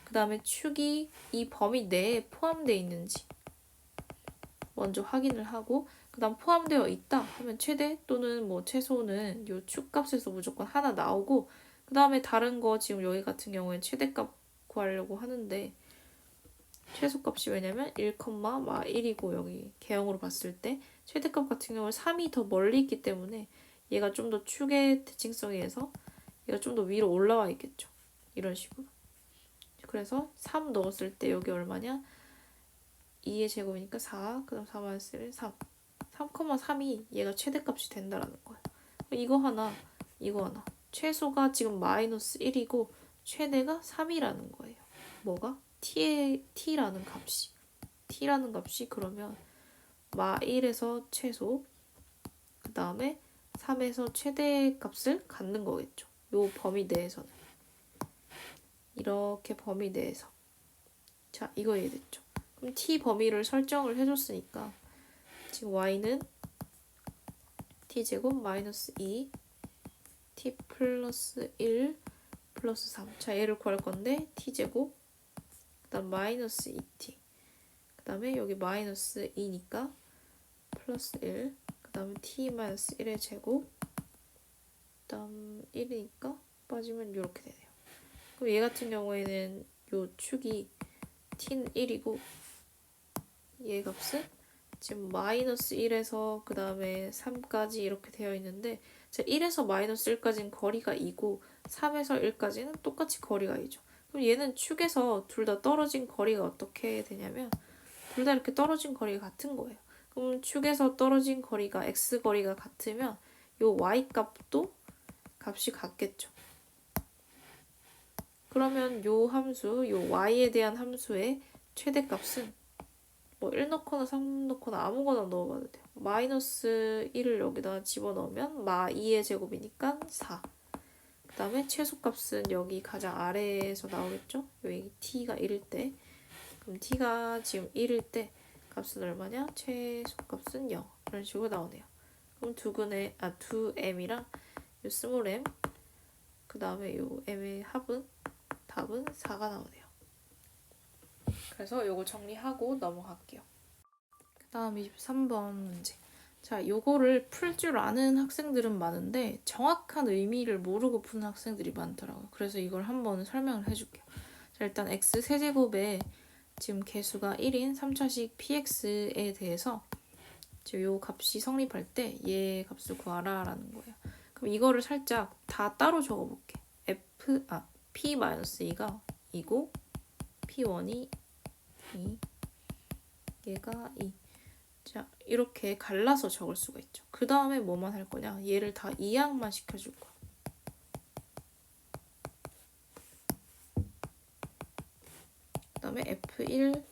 Speaker 1: 그 다음에 축이 이 범위 내에 포함되어 있는지 먼저 확인을 하고 그 다음 포함되어 있다 하면 최대 또는 뭐 최소는 요 축값에서 무조건 하나 나오고 그 다음에 다른 거 지금 여기 같은 경우에 최대값 구하려고 하는데 최소값이 왜냐면 1,1이고 여기 개형으로 봤을 때 최대값 같은 경우는 3이 더 멀리 있기 때문에 얘가 좀 더 축의 대칭성에 의해서 얘가 좀 더 위로 올라와 있겠죠. 이런 식으로. 그래서 3 넣었을 때 여기 얼마냐? 2의 제곱이니까 4, 그 다음 4 마이너스 1, 3. 3,3이 얘가 최대값이 된다라는 거예요. 이거 하나, 이거 하나. 최소가 지금 마이너스 1이고 최대가 3이라는 거예요. 뭐가? t라는 값이 그러면 마 1에서 최소 그 다음에 3에서 최대값을 갖는 거겠죠. 요 범위 내에서는 이렇게 범위 내에서 자 이거 이해됐죠? 그럼 t 범위를 설정을 해줬으니까 지금 y는 t제곱 마이너스 2 t 플러스 1 플러스 3 자 얘를 구할 건데 t제곱 그 다음 마이너스 2t 그 다음에 여기 마이너스 2니까 플러스 1 그 다음에 t 마이너스 1의 제곱 그 다음 1이니까 빠지면 이렇게 되네요. 그럼 얘 같은 경우에는 요 축이 t는 1이고 얘 값은 지금 마이너스 1에서 그 다음에 3까지 이렇게 되어 있는데 1에서 마이너스 1까지는 거리가 2고 3에서 1까지는 똑같이 거리가 2죠. 그럼 얘는 축에서 둘 다 떨어진 거리가 어떻게 되냐면 둘 다 이렇게 떨어진 거리가 같은 거예요. 그럼 축에서 떨어진 거리가 x 거리가 같으면 요 y 값도 값이 같겠죠. 그러면 요 함수, 요 y에 대한 함수의 최대값은 뭐 1 넣거나 3 넣거나 아무거나 넣어봐도 돼요. 마이너스 1을 여기다가 집어넣으면 마 2의 제곱이니까 4. 그 다음에 최소값은 여기 가장 아래에서 나오겠죠? 여기 t가 1일 때. 그럼 t가 지금 1일 때 값은 얼마냐? 최소값은 0. 이런 식으로 나오네요. 그럼 2m이랑 요 스몰 m, 그 다음에 요 m의 합은 답은 4가 나오네요. 그래서 요거 정리하고 넘어갈게요. 그 다음 23번 문제. 자, 요거를 풀 줄 아는 학생들은 많은데 정확한 의미를 모르고 푸는 학생들이 많더라고요. 그래서 이걸 한번 설명을 해줄게요. 자, 일단 x 세제곱에 지금 개수가 1인 3차식 px에 대해서 지금 요 값이 성립할 때 얘 값을 구하라 라는 거예요. 그럼 이거를 살짝 다 따로 적어볼게. p-2가 2고 p1이 2, 얘가 2. 자, 이렇게 갈라서 적을 수가 있죠. 그 다음에 뭐만 할 거냐? 얘를 다 이항만 시켜줄 거야. 그 다음에 f1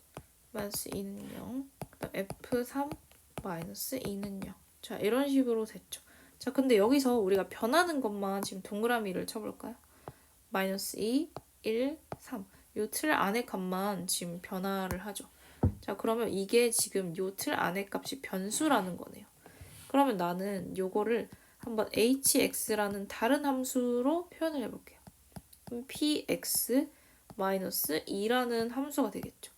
Speaker 1: 마이너스 2는 0. 그 다음 f3 마이너스 2는 0. 자, 이런 식으로 됐죠. 자, 근데 여기서 우리가 변하는 것만 지금 동그라미를 쳐볼까요? 마이너스 2, 1, 3. 요 틀 안의 값만 지금 변화를 하죠. 자, 그러면 이게 지금 요 틀 안의 값이 변수라는 거네요. 그러면 나는 요거를 한번 hx라는 다른 함수로 표현을 해볼게요. 그럼 px 마이너스 2라는 함수가 되겠죠.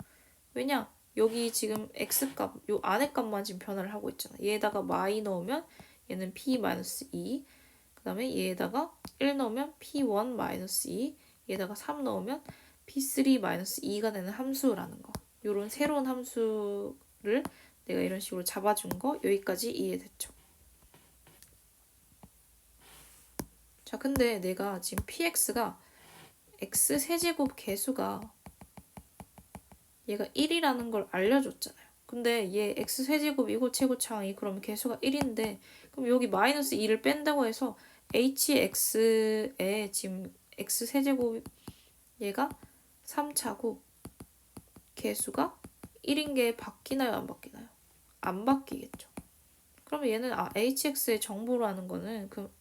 Speaker 1: 왜냐? 여기 지금 x값, 요 안의 값만 지금 변화를 하고 있잖아. 얘에다가 마이 넣으면 얘는 p 마이너스 2, 그 다음에 얘에다가 1 넣으면 p1 마이너스 2, 얘에다가 3 넣으면 p3 마이너스 2가 되는 함수라는 거. 요런 새로운 함수를 내가 이런 식으로 잡아준 거 여기까지 이해됐죠. 자, 근데 내가 지금 px가 x 세제곱 개수가 얘가 1이라는 걸 알려줬잖아요. 근데 얘 x 세제곱이고 최고차항이 그러면 개수가 1인데 그럼 여기 마이너스 2를 뺀다고 해서 hx에 지금 x 세제곱 얘가 3차고 개수가 1인 게 바뀌나요? 안 바뀌나요? 안 바뀌겠죠. 그러면 얘는 hx의 정보라는 거는 그럼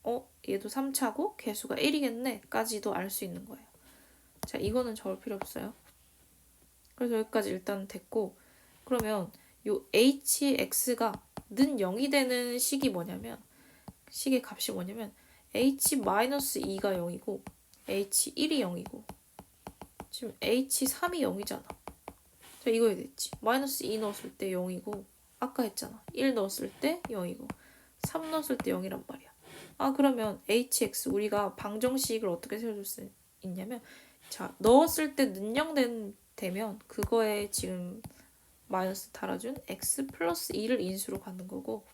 Speaker 1: 얘도 3차고 개수가 1이겠네 까지도 알 수 있는 거예요. 자, 이거는 적을 필요 없어요. 그래서 여기까지 일단 됐고 그러면 요 hx가 는 0이 되는 식이 뭐냐면 식의 값이 뭐냐면 h-2가 0이고 h1이 0이고 지금 h3이 0이잖아. 자, 이거 해야 됐지. 마이너스 2 넣었을 때 0이고 아까 했잖아. 1 넣었을 때 0이고 3 넣었을 때 0이란 말이야. 그러면 hx 우리가 방정식을 어떻게 세워줄 수 있냐면 자, 넣었을 때 는 0 되면 그거에 지금 마이너스 달아준 x 플러스 2를 인수로 갖는 거고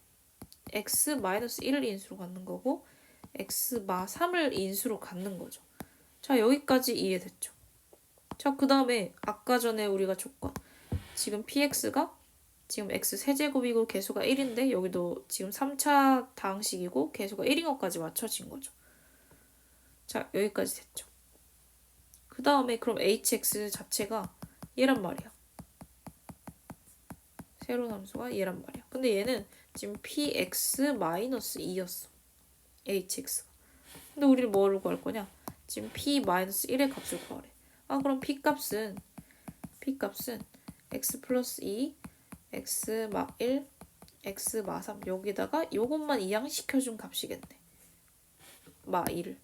Speaker 1: x 마이너스 1을 인수로 갖는 거고 x 마 3을 인수로 갖는 거죠. 자, 여기까지 이해됐죠. 자, 그 다음에 아까 전에 우리가 조건 지금 px가 지금 x 세제곱이고 개수가 1인데 여기도 지금 3차 다항식이고 개수가 1인 것까지 맞춰진 거죠. 자, 여기까지 됐죠. 그 다음에 그럼 hx 자체가 얘란 말이야. 새로운 함수가 얘란 말이야. 근데 얘는 지금 px-2였어. hx가. 근데 우리는 뭐를 구할 거냐? 지금 p-1의 값을 구하래. 그럼 p값은 x 플러스 2, x 마 1, x 마 3 여기다가 요것만 이항시켜준 값이겠네. 마 1을.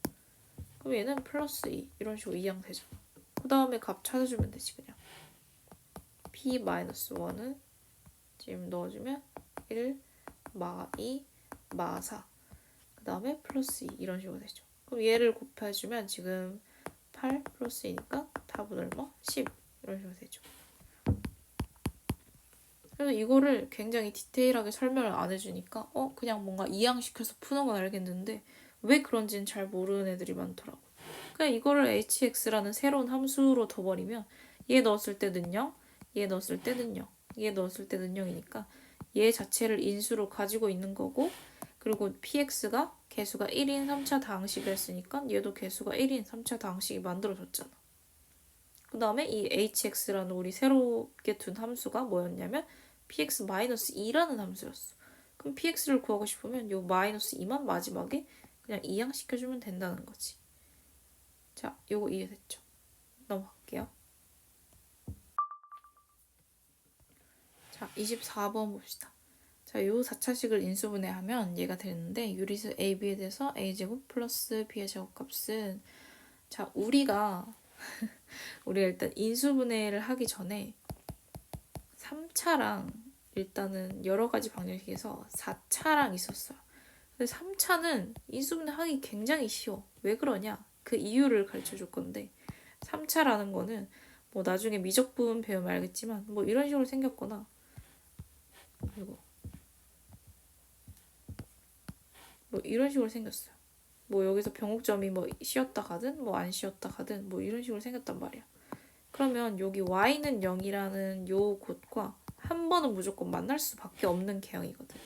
Speaker 1: 그럼 얘는 플러스 2 이런 식으로 이항되잖아. 그 다음에 값 찾아주면 되지 그냥. p-1은 지금 넣어주면 1, 마 2, 마 4. 그 다음에 플러스 2 이런 식으로 되죠. 그럼 얘를 곱해주면 지금 8 플러스 2니까 답은 얼마? 10 이런 식으로 되죠. 그래서 이거를 굉장히 디테일하게 설명을 안 해주니까 그냥 뭔가 이항시켜서 푸는 건 알겠는데 왜 그런지는 잘 모르는 애들이 많더라고. 그냥 이거를 hx라는 새로운 함수로 둬버리면 얘 넣었을 때는 0, 얘 넣었을 때는 0, 얘 넣었을 때는 0이니까 얘 자체를 인수로 가지고 있는 거고 그리고 px가 개수가 1인 3차 다항식을 했으니까 얘도 개수가 1인 3차 다항식이 만들어졌잖아. 그 다음에 이 hx라는 우리 새롭게 둔 함수가 뭐였냐면 px-2라는 함수였어. 그럼 px를 구하고 싶으면 요 -2만 마지막에 그냥 이항시켜주면 된다는 거지. 자, 요거 이해됐죠? 넘어갈게요. 자, 24번 봅시다. 자, 요 4차식을 인수분해하면 얘가 되는데 유리수 AB에 대해서 A제곱 플러스 B의 제곱값은 자, 우리가 일단 인수분해를 하기 전에 3차랑 일단은 여러 가지 방정식에서 4차랑 있었어요. 근데 3차는 인수분해 하기 굉장히 쉬워. 왜 그러냐? 그 이유를 가르쳐 줄 건데 3차라는 거는 뭐 나중에 미적분 배우면 알겠지만 뭐 이런 식으로 생겼거나 그리고 뭐 이런 식으로 생겼어요. 뭐 여기서 병목점이 뭐 씌었다 가든 뭐 안 씌었다 가든 뭐 이런 식으로 생겼단 말이야. 그러면 여기 y는 0이라는 요 곳과 한 번은 무조건 만날 수밖에 없는 개형이거든.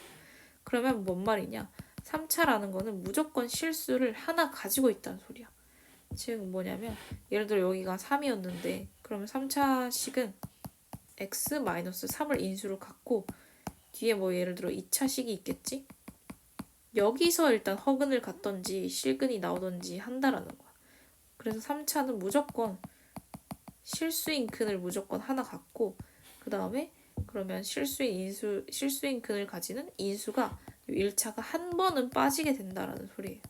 Speaker 1: 그러면 뭔 말이냐? 3차라는 거는 무조건 실수를 하나 가지고 있다는 소리야. 즉 뭐냐면 예를 들어 여기가 3이었는데 그러면 3차식은 x-3을 인수로 갖고 뒤에 뭐 예를 들어 2차식이 있겠지? 여기서 일단 허근을 갖던지 실근이 나오던지 한다라는 거야. 그래서 3차는 무조건 실수인 근을 무조건 하나 갖고 그 다음에 그러면 실수인 근을 가지는 인수가 1차가 한 번은 빠지게 된다라는 소리예요.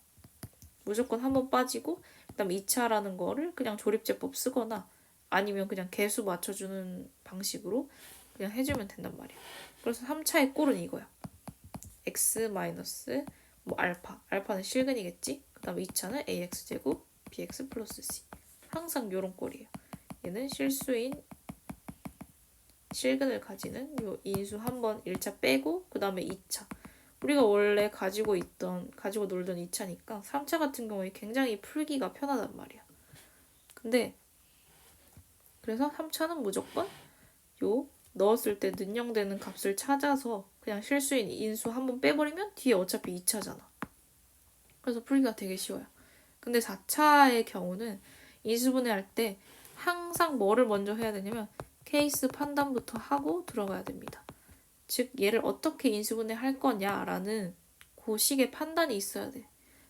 Speaker 1: 무조건 한 번 빠지고 그다음 2차라는 거를 그냥 조립제법 쓰거나 아니면 그냥 개수 맞춰주는 방식으로 그냥 해주면 된단 말이야. 그래서 3차의 꼴은 이거야. x 마이너스 뭐 알파는 실근이겠지. 그 다음에 2차는 ax제곱 bx 플러스 c. 항상 요런 꼴이에요. 얘는 실근을 가지는 요 인수 한 번 1차 빼고 그 다음에 2차. 우리가 원래 가지고 놀던 2차니까 3차 같은 경우에 굉장히 풀기가 편하단 말이야. 근데 그래서 3차는 무조건 요 넣었을 때 능령되는 값을 찾아서 그냥 실수인 인수 한 번 빼버리면 뒤에 어차피 2차잖아. 그래서 풀기가 되게 쉬워요. 근데 4차의 경우는 인수분해할 때 항상 뭐를 먼저 해야 되냐면 케이스 판단부터 하고 들어가야 됩니다. 즉 얘를 어떻게 인수분해 할 거냐라는 그 식의 판단이 있어야 돼.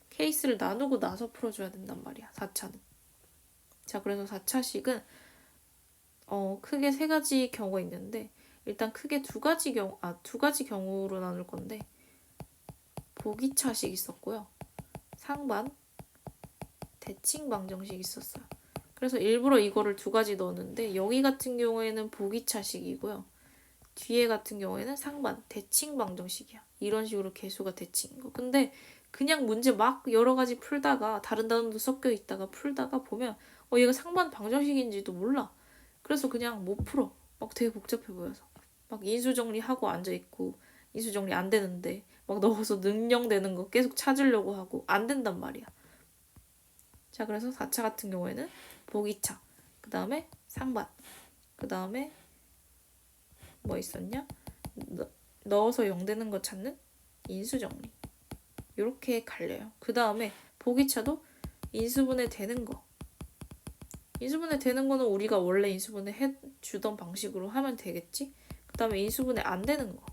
Speaker 1: 케이스를 나누고 나서 풀어줘야 된단 말이야. 4차는. 자, 그래서 4차식은 크게 세 가지 경우가 있는데 일단 크게 두 가지 경우로 나눌 건데 보기차식 있었고요. 상반, 대칭 방정식 있었어요. 그래서 일부러 이거를 두 가지 넣었는데 여기 같은 경우에는 보기차식이고요. 뒤에 같은 경우에는 상반, 대칭 방정식이야. 이런 식으로 개수가 대칭인 거. 근데 그냥 문제 막 여러 가지 풀다가 다른 단어도 섞여 있다가 풀다가 보면 얘가 상반 방정식인지도 몰라. 그래서 그냥 못 풀어. 막 되게 복잡해 보여서. 막 인수정리하고 앉아있고 인수정리 안 되는데 막 넣어서 능령되는 거 계속 찾으려고 하고 안 된단 말이야. 자, 그래서 4차 같은 경우에는 보기차, 그 다음에 상반, 그 다음에 뭐 있었냐? 넣어서 0 되는 거 찾는 인수정리. 이렇게 갈려요. 그 다음에 보기차도 인수분해 되는 거. 인수분해 되는 거는 우리가 원래 인수분해 해주던 방식으로 하면 되겠지? 그 다음에 인수분해 안 되는 거.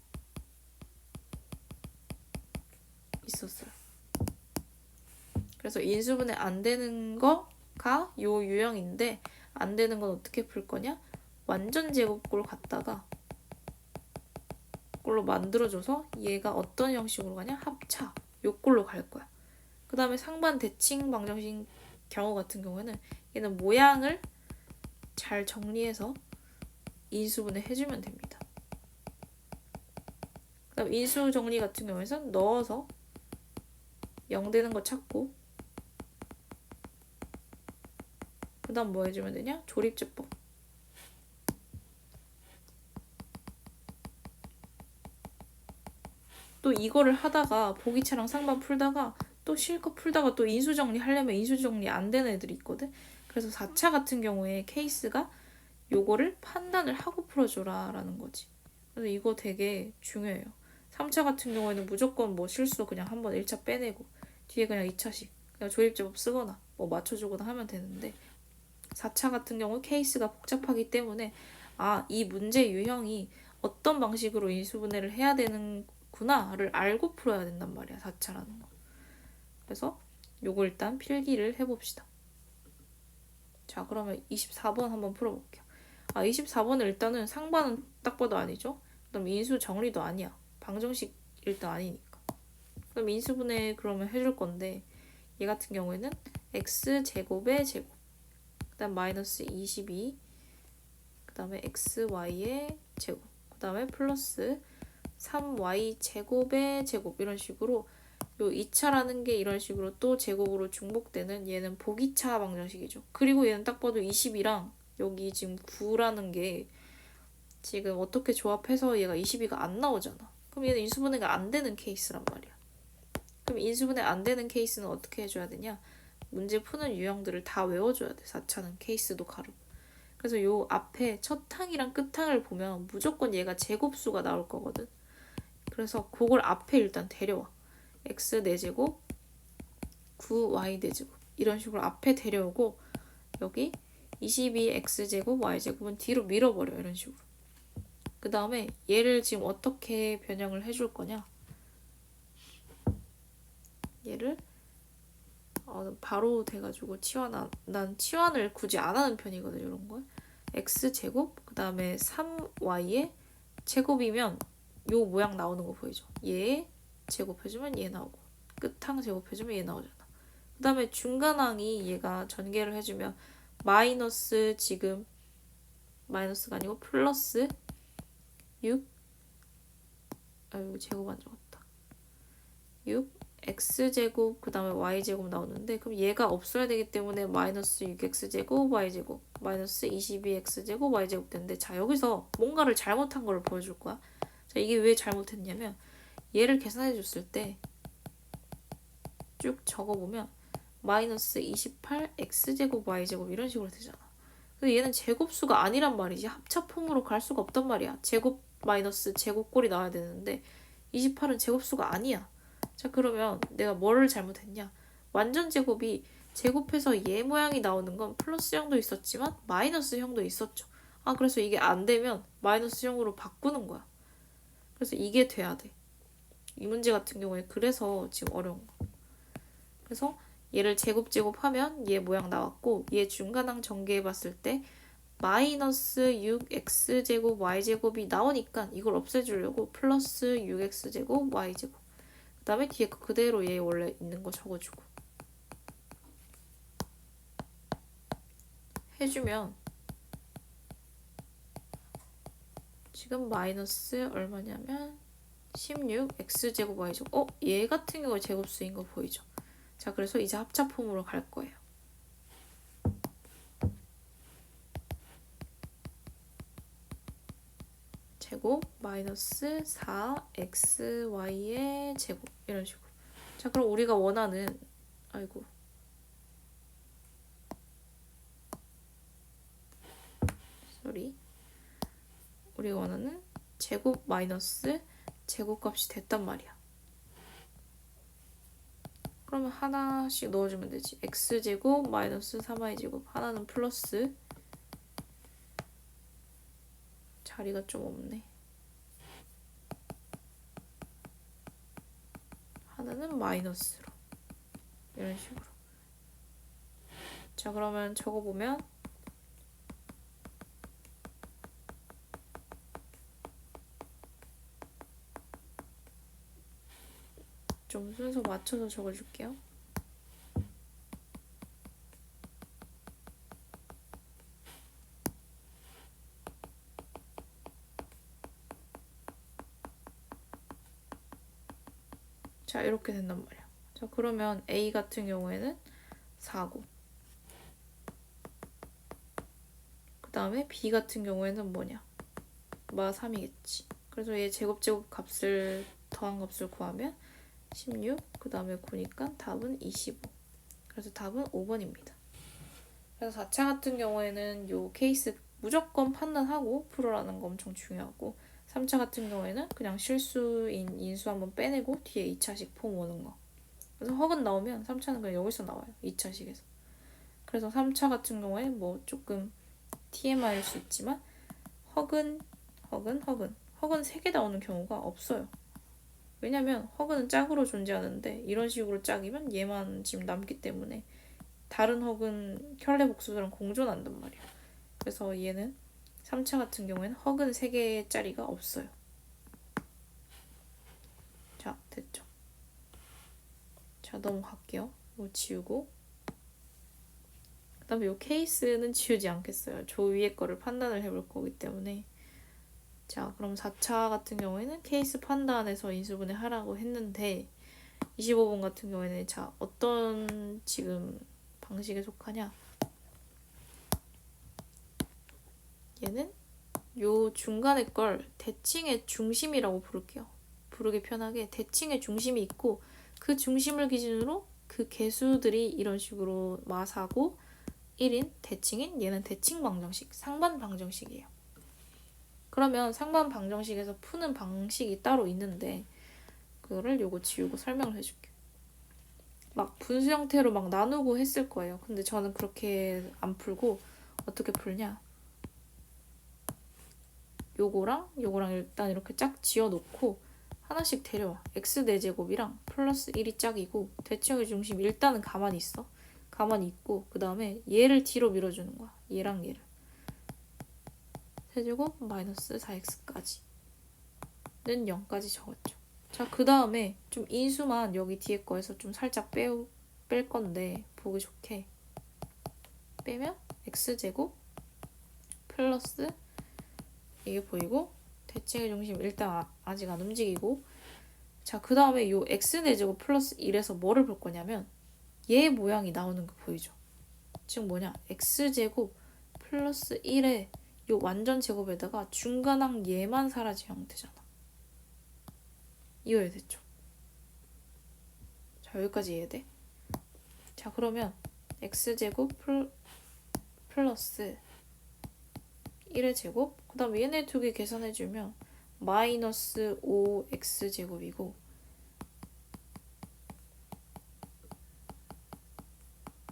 Speaker 1: 있었어요. 그래서 인수분해 안 되는 거가 요 유형인데 안 되는 건 어떻게 풀 거냐? 완전 제곱꼴 갖다가 꼴로 만들어줘서 얘가 어떤 형식으로 가냐? 합차. 요 꼴로 갈 거야. 그 다음에 상반 대칭 방정식 경우 같은 경우에는 얘는 모양을 잘 정리해서 인수분해 해주면 됩니다. 그 다음 인수 정리 같은 경우에는 넣어서 0 되는 거 찾고 그 다음 뭐 해주면 되냐? 조립제법. 또 이거를 하다가 보기차랑 상반 풀다가 또 실컷 풀다가 또 인수정리 하려면 인수정리 안 되는 애들이 있거든. 그래서 4차 같은 경우에 케이스가 요거를 판단을 하고 풀어줘라 라는 거지. 그래서 이거 되게 중요해요. 3차 같은 경우에는 무조건 뭐 실수 그냥 한번 1차 빼내고 뒤에 그냥 2차씩 그냥 조립제법 쓰거나 뭐 맞춰주거나 하면 되는데 4차 같은 경우 케이스가 복잡하기 때문에 이 문제 유형이 어떤 방식으로 인수분해를 해야 되는구나를 알고 풀어야 된단 말이야. 4차라는 거. 그래서 요거 일단 필기를 해봅시다. 자, 그러면 24번 한번 풀어볼게요. 24번은 일단은 상반은 딱 봐도 아니죠? 그다음 인수 정리도 아니야. 방정식 일단 아니니까. 그럼 인수분해 그러면 해줄 건데 얘 같은 경우에는 x제곱의 제곱, 그 다음 마이너스 22, 그 다음에 xy의 제곱, 그 다음에 플러스 3y 제곱의 제곱, 이런 식으로 요 2차라는 게 이런 식으로 또 제곱으로 중복되는, 얘는 보기차 방정식이죠. 그리고 얘는 딱 봐도 20이랑 여기 지금 9라는 게 지금 어떻게 조합해서 얘가 22가 안 나오잖아. 그럼 얘는 인수분해가 안 되는 케이스란 말이야. 그럼 인수분해 안 되는 케이스는 어떻게 해줘야 되냐? 문제 푸는 유형들을 다 외워줘야 돼. 4차는 케이스도 가르고. 그래서 요 앞에 첫 항이랑 끝 항을 보면 무조건 얘가 제곱수가 나올 거거든. 그래서 그걸 앞에 일단 데려와. x 4제곱, 9y 4제곱, 이런 식으로 앞에 데려오고 여기 22x제곱 y제곱은 뒤로 밀어버려. 이런 식으로. 그 다음에 얘를 지금 어떻게 변형을 해줄 거냐? 얘를 바로 돼가지고 난 치환을 굳이 안 하는 편이거든. 이런 걸 x제곱 그 다음에 3y의 제곱이면 요 모양 나오는 거 보이죠? 얘 제곱해주면 얘 나오고 끝항 제곱해주면 얘 나오잖아. 그 다음에 중간항이 얘가 전개를 해주면 마이너스, 지금 마이너스가 아니고 플러스 6, 아이고 제곱 안 적었다. 6 x제곱 그 다음에 y제곱 나오는데, 그럼 얘가 없어야 되기 때문에 마이너스 6x제곱 y제곱 마이너스 22x제곱 y제곱 되는데, 자 여기서 뭔가를 잘못한 걸 보여줄 거야. 자, 이게 왜 잘못했냐면 얘를 계산해 줬을 때 쭉 적어보면 마이너스 28x제곱 y제곱 이런 식으로 되잖아. 근데 얘는 제곱수가 아니란 말이지. 합차품으로 갈 수가 없단 말이야. 제곱 마이너스 제곱꼴이 나와야 되는데 28은 제곱수가 아니야. 자, 그러면 내가 뭐를 잘못했냐? 완전 제곱이 제곱해서 얘 모양이 나오는 건 플러스형도 있었지만 마이너스형도 있었죠. 그래서 이게 안 되면 마이너스형으로 바꾸는 거야. 그래서 이게 돼야 돼. 이 문제 같은 경우에 그래서 지금 어려운 거. 그래서 얘를 제곱하면 얘 모양 나왔고, 얘 중간항 전개해 봤을 때 마이너스 6x제곱 y제곱이 나오니까 이걸 없애주려고 플러스 6x제곱 y제곱, 그 다음에 뒤에 거 그대로 얘 원래 있는 거 적어주고 해주면 지금 마이너스 얼마냐면 16x제곱 y제곱. 얘 같은 경우에 제곱수인 거 보이죠? 자, 그래서 이제 합차품으로 갈 거예요. 제곱 마이너스 4xy의 제곱, 이런 식으로. 자, 그럼 우리가 원하는, 아이고 쏘리, 우리가 원하는 제곱 마이너스 제곱값이 됐단 말이야. 그러면 하나씩 넣어주면 되지. x제곱 마이너스 3y제곱, 하나는 플러스, 자리가 좀 없네. 하나는 마이너스로, 이런 식으로. 자, 그러면 적어보면 좀 순서 맞춰서 적어줄게요. 자, 이렇게 된단 말이야. 자, 그러면 A 같은 경우에는 4고, 그 다음에 B 같은 경우에는 뭐냐? 마 3이겠지. 그래서 얘 제곱 값을 더한 값을 구하면 16, 그 다음에 9니까 답은 25. 그래서 답은 5번입니다. 그래서 4차 같은 경우에는 요 케이스 무조건 판단하고 풀어라는 거 엄청 중요하고, 3차 같은 경우에는 그냥 실수인 인수 한번 빼내고 뒤에 2차식 폼 오는 거. 그래서 허근 나오면 3차는 그냥 여기서 나와요. 2차식에서. 그래서 3차 같은 경우에 뭐 조금 TMI일 수 있지만 허근 3개 나오는 경우가 없어요. 왜냐면 허근은 짝으로 존재하는데 이런 식으로 짝이면 얘만 지금 남기 때문에 다른 허근 켤레 복수랑 공존한단 말이야. 그래서 얘는 3차 같은 경우에는 허근 3개짜리가 없어요. 자, 됐죠? 자, 넘어갈게요. 이거 지우고. 그 다음에 이 케이스는 지우지 않겠어요. 저 위에 거를 판단을 해볼 거기 때문에. 자, 그럼 4차 같은 경우에는 케이스 판단에서 인수분해 하라고 했는데 25번 같은 경우에는 자, 어떤 지금 방식에 속하냐? 얘는 요 중간에 걸 대칭의 중심이라고 부를게요. 부르기 편하게 대칭의 중심이 있고 그 중심을 기준으로 그 개수들이 이런 식으로 마사고 1인 대칭인 얘는 대칭 방정식, 상반 방정식이에요. 그러면 상반 방정식에서 푸는 방식이 따로 있는데 그거를 요거 지우고 설명을 해줄게. 막 분수 형태로 막 나누고 했을 거예요. 근데 저는 그렇게 안 풀고 어떻게 풀냐? 요거랑 일단 이렇게 짝 지어놓고 하나씩 데려와. x 4제곱이랑 플러스 1이 짝이고 대칭의 중심 일단은 가만히 있어. 가만히 있고 그 다음에 얘를 뒤로 밀어주는 거야. 얘랑 얘를. 세제곱 마이너스 4x까지 는 0까지 적었죠. 자, 그 다음에 좀 인수만 여기 뒤에 거에서 좀 살짝 뺄 건데 보기 좋게 빼면 x제곱 플러스 이게 보이고 대칭의 중심 일단 아직 안 움직이고 자, 그 다음에 요 x4제곱 플러스 1에서 뭐를 볼 거냐면 얘 모양이 나오는 거 보이죠? 즉 뭐냐 x제곱 플러스 1에 요 완전 제곱에다가 중간항 얘만 사라진 형태잖아. 이해됐죠? 자, 여기까지 이해돼? 자, 그러면 x제곱 플러스 1의 제곱 그 다음에 얘네 두 개 계산해주면 마이너스 5x제곱이고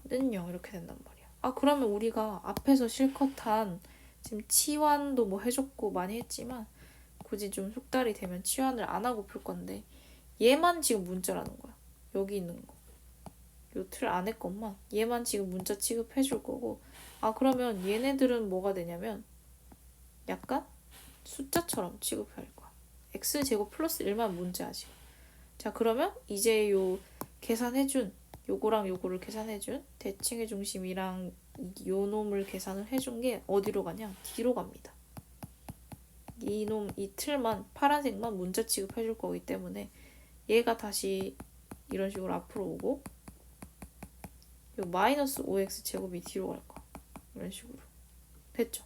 Speaker 1: 는 0 이렇게 된단 말이야. 아, 그러면 우리가 앞에서 실컷 한 지금 치환도 뭐 해줬고 많이 했지만 굳이 좀 숙달이 되면 치환을 안 하고 풀 건데 얘만 지금 문자라는 거야. 여기 있는 거. 요 틀 안에 것만 얘만 지금 문자 취급해 줄 거고 아, 그러면 얘네들은 뭐가 되냐면 약간 숫자처럼 취급할 거야. x제곱 플러스 1만 문자지. 자, 그러면 이제 요 계산해준 요거랑 요거를 계산해준 대칭의 중심이랑 요 놈을 계산을 해준 게 어디로 가냐? 뒤로 갑니다. 이 틀만 파란색만 문자 취급해줄 거기 때문에 얘가 다시 이런 식으로 앞으로 오고 요 마이너스 5x 제곱이 뒤로 갈 거야. 이런 식으로. 됐죠?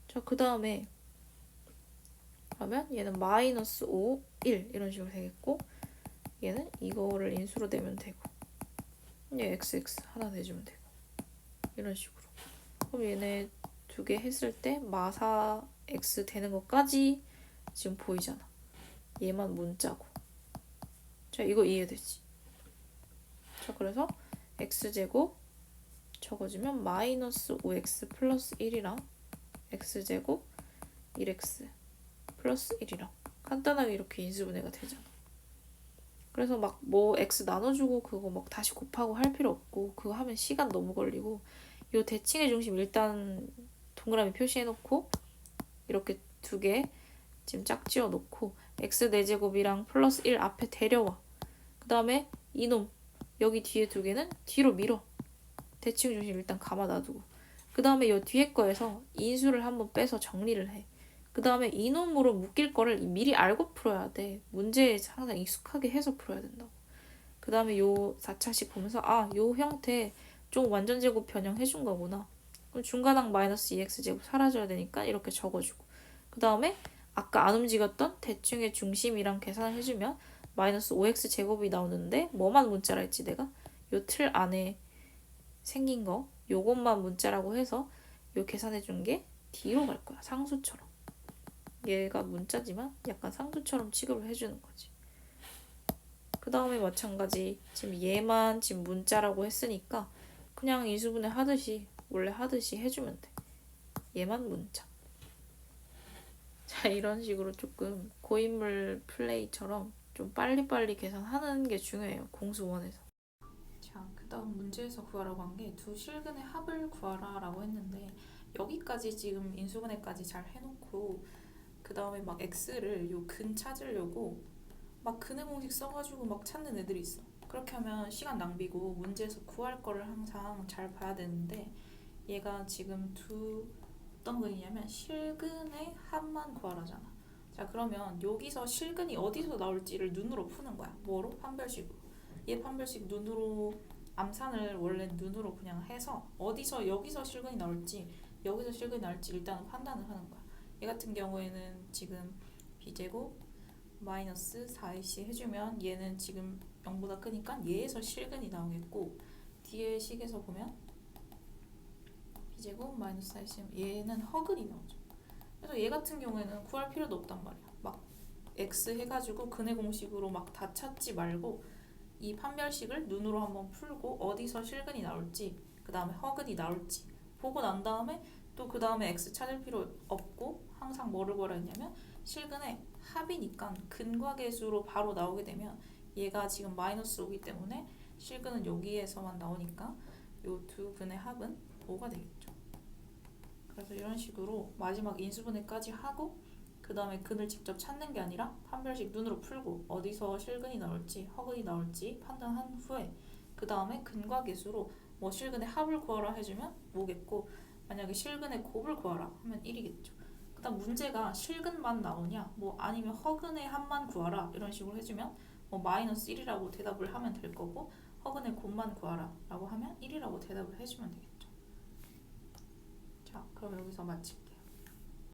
Speaker 1: 자, 그 다음에 그러면 얘는 마이너스 5, 1 이런 식으로 되겠고 얘는 이거를 인수로 내면 되고 얘 xx 하나 내주면 되고 이런 식으로. 그럼 얘네 두 개 했을 때 마사 x 되는 것까지 지금 보이잖아. 얘만 문자고. 자, 이거 이해되지? 자, 그래서 x제곱 적어주면 마이너스 5x 플러스 1이랑 x제곱 1x 플러스 1이랑 간단하게 이렇게 인수분해가 되잖아. 그래서 막 뭐 x 나눠주고 그거 막 다시 곱하고 할 필요 없고 그거 하면 시간 너무 걸리고 요 대칭의 중심 일단 동그라미 표시해놓고 이렇게 두 개 지금 짝지어 놓고 x 4제곱이랑 플러스 1 앞에 데려와. 그 다음에 이놈 여기 뒤에 두 개는 뒤로 밀어. 대칭 중심 일단 감아 놔두고 그 다음에 요 뒤에 거에서 인수를 한번 빼서 정리를 해. 그 다음에 이놈으로 묶일 거를 미리 알고 풀어야 돼. 문제에 항상 익숙하게 해서 풀어야 된다고. 그 다음에 요 4차식 보면서 아, 요 형태 좀 완전 제곱 변형해 준 거구나. 그럼 중간항 마이너스 2x 제곱 사라져야 되니까 이렇게 적어주고 그 다음에 아까 안 움직였던 대칭의 중심이랑 계산을 해주면 마이너스 5x 제곱이 나오는데 뭐만 문자라 했지 내가? 요 틀 안에 생긴 거 요것만 문자라고 해서 요 계산해준 게 뒤로 갈 거야. 상수처럼. 얘가 문자지만 약간 상수처럼 취급을 해주는 거지. 그 다음에 마찬가지 지금 얘만 지금 문자라고 했으니까 그냥 인수분해 하듯이 원래 하듯이 해주면 돼. 얘만 문자. 자, 이런 식으로 조금 고인물 플레이처럼 좀 빨리빨리 계산하는 게 중요해요. 공수원에서. 자, 그 다음 문제에서 구하라고 한 게 두 실근의 합을 구하라 라고 했는데 여기까지 지금 인수분해까지 잘 해놓고 그 다음에 막 x를 요 근 찾으려고 막 근의 공식 써가지고 막 찾는 애들이 있어. 그렇게 하면 시간 낭비고 문제에서 구할 거를 항상 잘 봐야 되는데 얘가 지금 어떤 근이냐면 실근의 합만 구하라잖아. 자, 그러면 여기서 실근이 어디서 나올지를 눈으로 푸는 거야. 뭐로? 판별식으로. 얘 판별식 눈으로 암산을 원래 눈으로 그냥 해서 어디서 여기서 실근이 나올지 여기서 실근이 나올지 일단은 판단을 하는 거야. 얘 같은 경우에는 지금 b제곱 마이너스 4ac 해주면 얘는 지금 0보다 크니까 얘에서 실근이 나오겠고 뒤에 식에서 보면 b제곱 마이너스 4ac 얘는 허근이 나오죠. 그래서 얘 같은 경우에는 구할 필요도 없단 말이야. 막 x 해가지고 근의 공식으로 막 다 찾지 말고 이 판별식을 눈으로 한번 풀고 어디서 실근이 나올지 그 다음에 허근이 나올지 보고 난 다음에 또 그 다음에 x 찾을 필요 없고 항상 뭐를 구하라 했냐면 실근의 합이니까 근과 계수로 바로 나오게 되면 얘가 지금 마이너스 5기 때문에 실근은 여기에서만 나오니까 요 두 근의 합은 5가 되겠죠. 그래서 이런 식으로 마지막 인수분해까지 하고 그 다음에 근을 직접 찾는 게 아니라 판별식 눈으로 풀고 어디서 실근이 나올지 허근이 나올지 판단한 후에 그 다음에 근과 계수로 뭐 실근의 합을 구하라 해주면 5겠고 만약에 실근의 곱을 구하라 하면 1이겠죠. 그 다음 문제가 실근만 나오냐 뭐 아니면 허근의 합만 구하라 이런 식으로 해주면 뭐 마이너스 1이라고 대답을 하면 될 거고 허근의 곱만 구하라 라고 하면 1이라고 대답을 해주면 되겠죠. 자, 그럼 여기서 마칠게요.